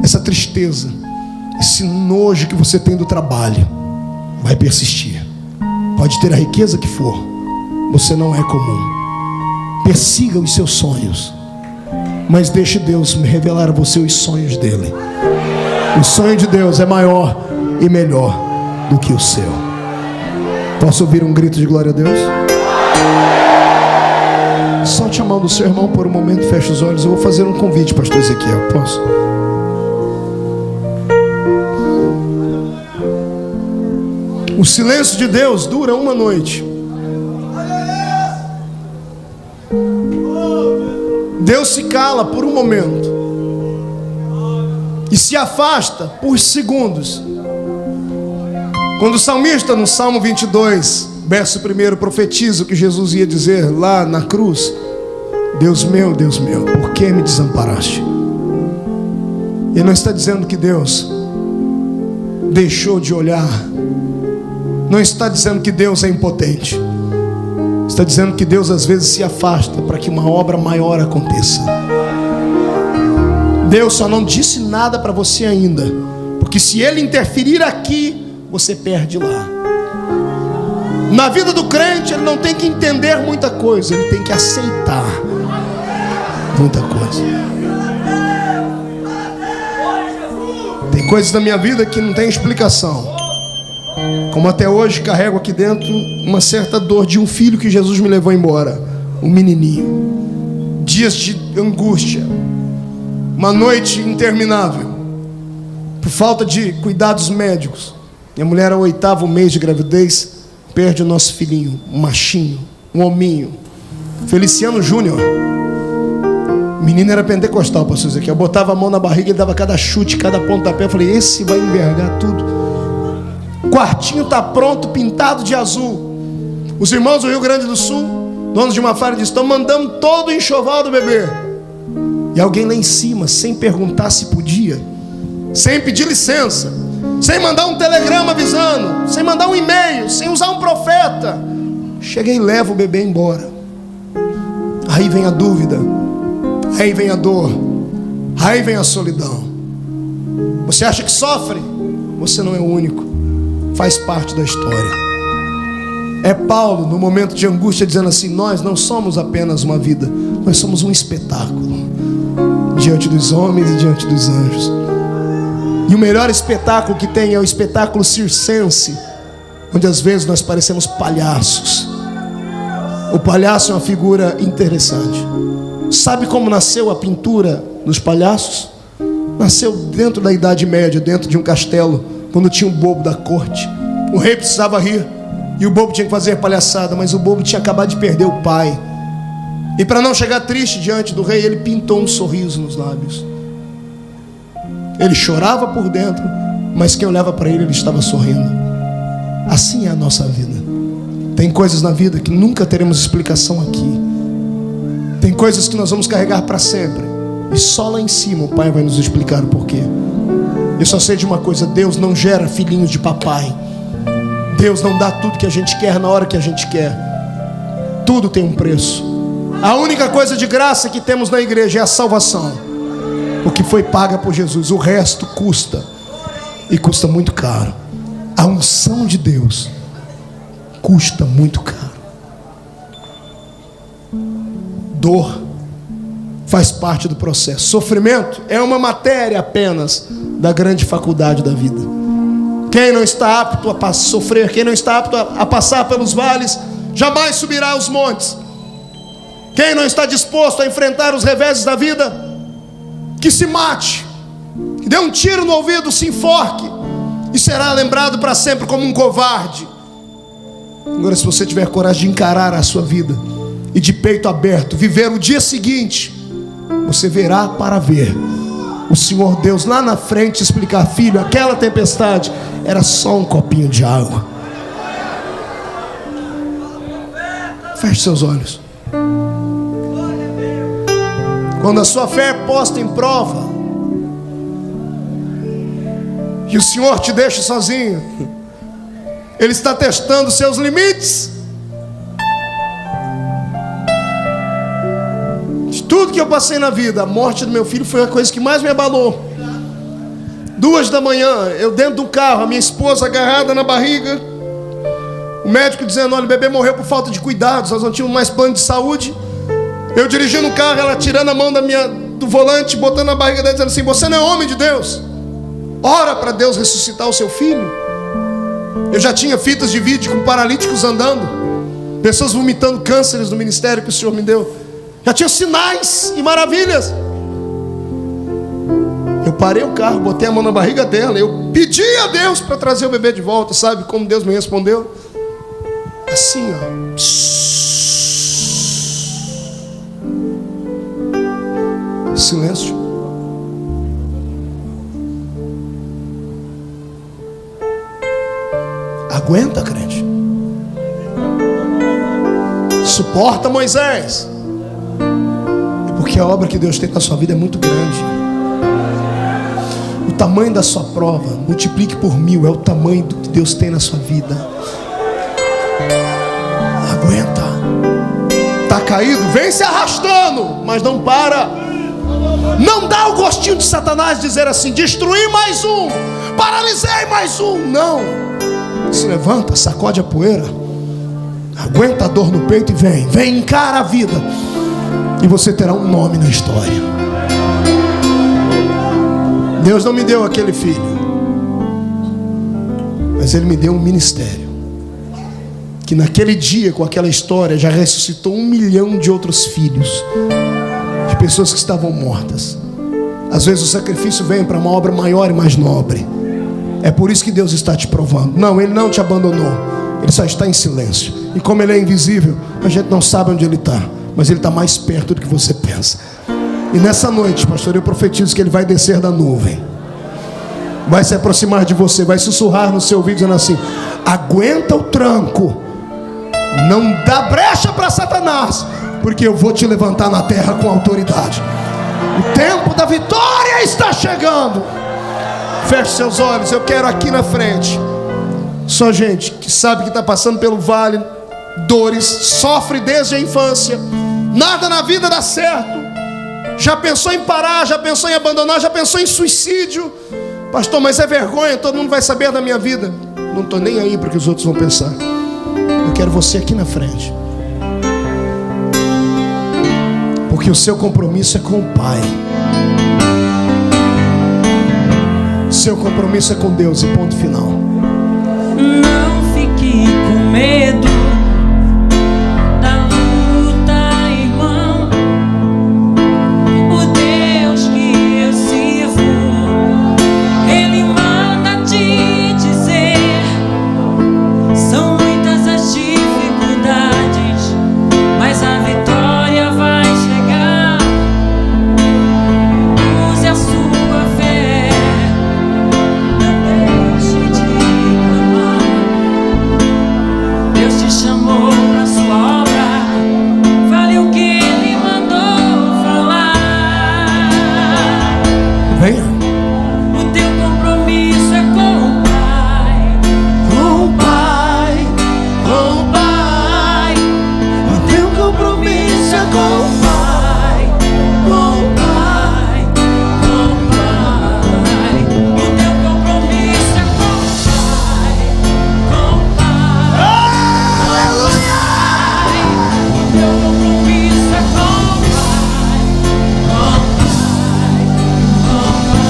essa tristeza, esse nojo que você tem do trabalho, vai persistir. Pode ter a riqueza que for, você não é comum. Persiga os seus sonhos, mas deixe Deus me revelar a você os sonhos dele. O sonho de Deus é maior e melhor do que o seu. Posso ouvir um grito de glória a Deus? Solte a mão do seu irmão por um momento, feche os olhos. Eu vou fazer um convite, pastor Ezequiel. Posso? O silêncio de Deus dura uma noite. Deus se cala por um momento e se afasta por segundos. Quando o salmista, no Salmo 22, verso 1, profetiza o que Jesus ia dizer lá na cruz: Deus meu, por que me desamparaste? Ele não está dizendo que Deus deixou de olhar, não está dizendo que Deus é impotente, está dizendo que Deus às vezes se afasta para que uma obra maior aconteça. Deus só não disse nada para você ainda, porque se Ele interferir aqui, você perde lá. Na vida do crente, ele não tem que entender muita coisa, ele tem que aceitar muita coisa. Tem coisas na minha vida que não tem explicação, como até hoje carrego aqui dentro uma certa dor de um filho que Jesus me levou embora, um menininho. Dias de angústia, uma noite interminável, por falta de cuidados médicos. Minha mulher, ao 8º mês de gravidez, perde o nosso filhinho, um machinho, um hominho, Feliciano Júnior. O menino era pentecostal, pastor Ezequiel. Eu botava a mão na barriga, ele dava cada chute, cada pontapé. Eu falei, esse vai envergar tudo. O quartinho está pronto, pintado de azul. Os irmãos do Rio Grande do Sul, donos de uma fábrica, estão mandando todo o enxoval do bebê. E alguém lá em cima, sem perguntar se podia, sem pedir licença, sem mandar um telegrama avisando, sem mandar um e-mail, sem usar um profeta, chega e leva o bebê embora. Aí vem a dúvida, aí vem a dor, aí vem a solidão. Você acha que sofre? Você não é o único, faz parte da história. É Paulo, no momento de angústia, dizendo assim: nós não somos apenas uma vida, nós somos um espetáculo diante dos homens e diante dos anjos. E o melhor espetáculo que tem é o espetáculo circense, onde às vezes nós parecemos palhaços. O palhaço é uma figura interessante. Sabe como nasceu a pintura dos palhaços? Nasceu dentro da Idade Média, dentro de um castelo, quando tinha um bobo da corte. O rei precisava rir e o bobo tinha que fazer palhaçada, mas o bobo tinha acabado de perder o pai. E para não chegar triste diante do rei, ele pintou um sorriso nos lábios. Ele chorava por dentro, mas quem olhava para ele, ele estava sorrindo. Assim é a nossa vida. Tem coisas na vida que nunca teremos explicação aqui. Tem coisas que nós vamos carregar para sempre, e só lá em cima o Pai vai nos explicar o porquê. Eu só sei de uma coisa: Deus não gera filhinhos de papai. Deus não dá tudo que a gente quer na hora que a gente quer. Tudo tem um preço. A única coisa de graça que temos na igreja é a salvação, o que foi paga por Jesus. O resto custa, e custa muito caro. A unção de Deus custa muito caro. Dor faz parte do processo. Sofrimento é uma matéria apenas da grande faculdade da vida. Quem não está apto a sofrer, quem não está apto a passar pelos vales, jamais subirá aos montes. Quem não está disposto a enfrentar os reveses da vida, que se mate, que dê um tiro no ouvido, se enforque, e será lembrado para sempre como um covarde. Agora, se você tiver coragem de encarar a sua vida e de peito aberto, viver o dia seguinte, você verá para ver o Senhor Deus lá na frente explicar: filho, aquela tempestade era só um copinho de água. Feche seus olhos. Quando a sua fé é posta em prova e o Senhor te deixa sozinho, Ele está testando seus limites. De tudo que eu passei na vida, a morte do meu filho foi a coisa que mais me abalou. 2 da manhã, eu dentro do carro, a minha esposa agarrada na barriga, o médico dizendo: olha, o bebê morreu por falta de cuidados, nós não tínhamos mais plano de saúde. Eu dirigindo o carro, ela tirando a mão do volante, botando na barriga dela, dizendo assim: você não é homem de Deus, ora para Deus ressuscitar o seu filho. Eu já tinha fitas de vídeo com paralíticos andando, pessoas vomitando cânceres no ministério que o Senhor me deu. Já tinha sinais e maravilhas. Eu parei o carro, botei a mão na barriga dela, eu pedi a Deus para trazer o bebê de volta. Sabe como Deus me respondeu? Assim, ó. Silêncio. Aguenta, crente. Suporta, Moisés. Porque a obra que Deus tem na sua vida é muito grande. O tamanho da sua prova, multiplique por 1000, é o tamanho do que Deus tem na sua vida. Aguenta. Está caído, vem se arrastando, mas não para. Não dá o gostinho de Satanás dizer assim: destruí mais um, paralisei mais um. Não. Se levanta, sacode a poeira, aguenta a dor no peito e vem, encara a vida. E você terá um nome na história. Deus não me deu aquele filho, mas Ele me deu um ministério que naquele dia, com aquela história, já ressuscitou 1 milhão de outros filhos, de pessoas que estavam mortas. Às vezes o sacrifício vem para uma obra maior e mais nobre. É por isso que Deus está te provando. Não, Ele não te abandonou, Ele só está em silêncio. E como Ele é invisível, a gente não sabe onde Ele está, mas Ele está mais perto do que você pensa. E nessa noite, pastor, eu profetizo que Ele vai descer da nuvem, vai se aproximar de você, vai sussurrar no seu ouvido dizendo assim: aguenta o tranco, não dá brecha para Satanás, porque eu vou te levantar na terra com autoridade. O tempo da vitória está chegando. Feche seus olhos. Eu quero aqui na frente só gente que sabe que está passando pelo vale, dores, sofre desde a infância, nada na vida dá certo, já pensou em parar, já pensou em abandonar, já pensou em suicídio. Pastor, mas é vergonha, todo mundo vai saber da minha vida. Não estou nem aí para o que os outros vão pensar. Eu quero você aqui na frente, porque o seu compromisso é com o Pai. Seu compromisso é com Deus e ponto final. Não fique com medo da luta, irmão. O Deus que eu sirvo, Ele manda te dizer: são muitas as dificuldades, mas a vitória vai chegar. Use a sua fé, não deixe de clamar. Deus te chamou para sua obra, fale o que Ele mandou falar. Venha. O teu compromisso é com o Pai, Com o Pai, com o Pai. o teu compromisso é com o Pai, com o Pai, com o Pai. O teu compromisso é com o Pai, com o Pai. Aleluia! O teu compromisso é com o Pai, com o Pai, com o Pai.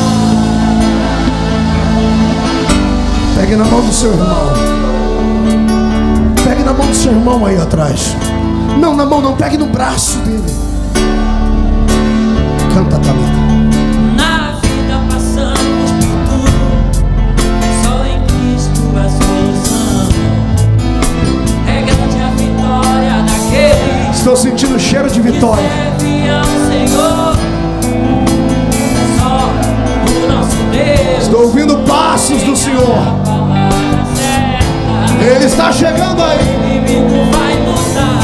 Pegue na mão do seu irmão. Pegue na mão do seu irmão aí atrás. Não, na mão não, pegue no braço dele. Canta, Thalita. Na vida passamos por tudo, só em Cristo a solução. É grande a vitória daquele Estou sentindo o cheiro de que vitória. serve ao Senhor. Só o nosso Deus. Estou ouvindo passos do Senhor. A palavra certa, Ele está chegando aí. o inimigo vai mudar.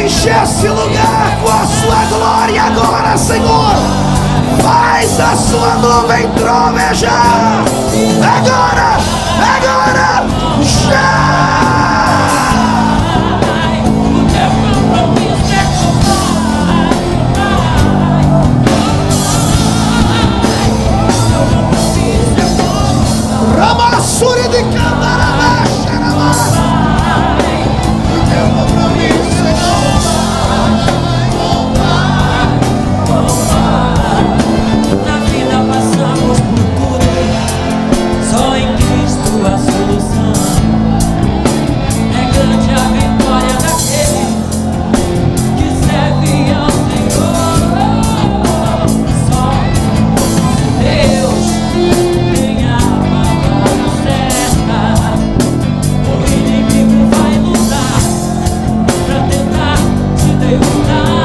Enche esse lugar com a sua glória agora, Senhor. Faz a sua nuvem trovejar. Agora, agora, já. Ramassuri de Candarabá, Xarabá. O teu compromisso é na vida passamos por tudo, só em Cristo a solução. É grande a vitória daquele que serve ao Senhor. Só Deus tem a palavra certa. O inimigo vai lutar pra tentar te derrotar.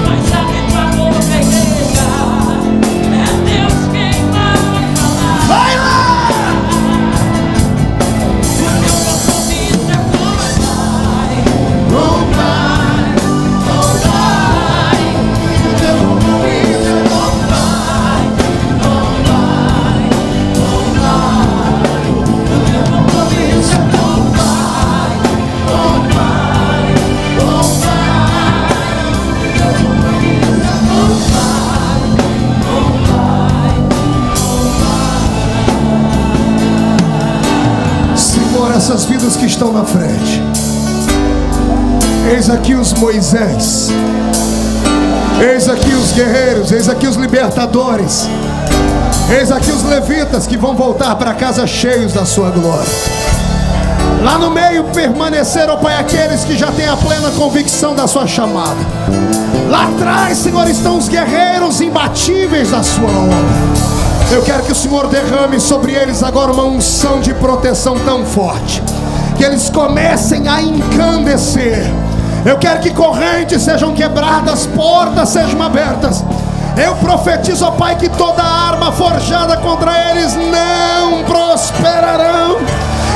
Mas a vitória da igreja é Deus quem vai falar. vai lá! O teu compromisso é com o Pai. O teu compromisso é com o Pai. O teu compromisso é com o Pai. Senhor, essas vidas que estão na frente. Eis aqui os Moisés. Eis aqui os guerreiros. Eis aqui os libertadores. Eis aqui os levitas que vão voltar para casa cheios da sua glória. Lá no meio permaneceram, ó Pai, aqueles que já têm a plena convicção da sua chamada. Lá atrás, Senhor, estão os guerreiros imbatíveis da sua obra. Eu quero que o Senhor derrame sobre eles agora uma unção de proteção tão forte, que eles comecem a encandecer. Eu quero que correntes sejam quebradas, portas sejam abertas. Eu profetizo, ó Pai, que toda arma forjada contra eles não prosperarão.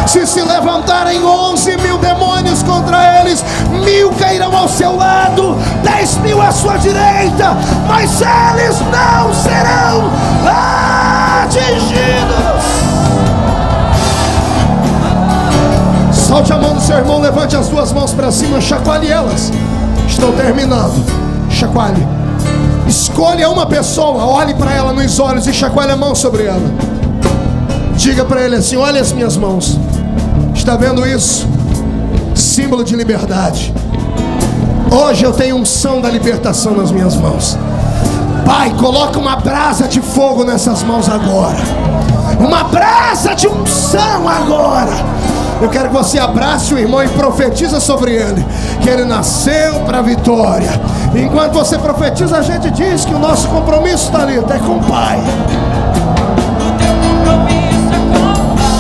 Se levantarem 11.000 demônios contra eles, 1.000 cairão ao seu lado, 10.000 à sua direita, mas eles não serão atingidos. Solte a mão do seu irmão, levante as duas mãos para cima, chacoalhe elas. Estou terminando. Chacoalhe. Escolha uma pessoa, olhe para ela nos olhos e chacoalhe a mão sobre ela. Diga para ele assim: olha as minhas mãos. Está vendo isso? Símbolo de liberdade. Hoje eu tenho unção da libertação nas minhas mãos. Pai, coloca uma brasa de fogo nessas mãos agora. Uma brasa de unção agora. Eu quero que você abrace o irmão e profetiza sobre ele que ele nasceu para a vitória. Enquanto você profetiza, a gente diz que o nosso compromisso está ali, é com o Pai. O teu compromisso é com o Pai.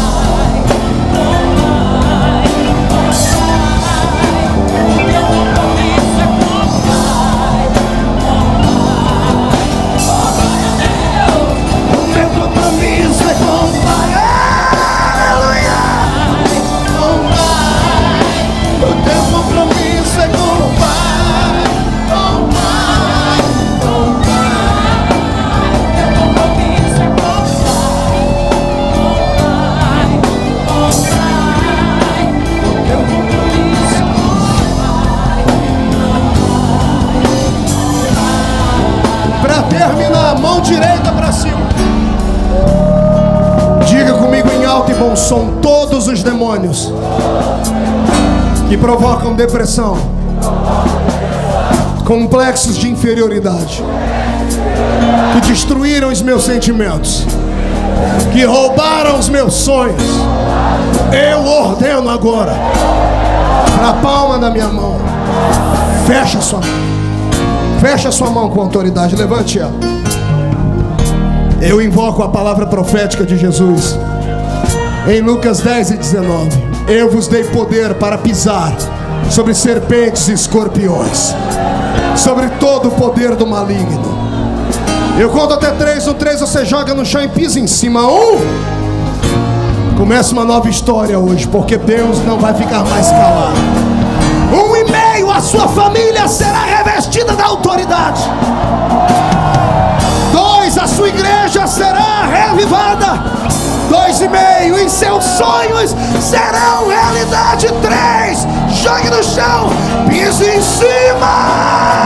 O teu compromisso é com o Pai. O meu compromisso é com o Pai. Aleluia! O teu compromisso é com o Pai. O teu compromisso é com o Pai. O teu compromisso é com o Pai. Para terminar, mão direita para cima. Diga comigo em alto e bom som: todos os demônios que provocam depressão, complexos de inferioridade, que destruíram os meus sentimentos, que roubaram os meus sonhos, eu ordeno agora, para a palma da minha mão, fecha sua mão. Fecha sua mão com autoridade, levante ela. Eu invoco a palavra profética de Jesus em Lucas 10:19. Eu vos dei poder para pisar sobre serpentes e escorpiões, sobre todo o poder do maligno. Eu conto até 3, no 3 você joga no chão e pisa em cima. 1. Começa uma nova história hoje, porque Deus não vai ficar mais calado. 1,5, a sua família será revestida da autoridade. 2, a sua igreja será reavivada. 2,5, e seus sonhos serão realidade. 3, jogue no chão, pise em cima.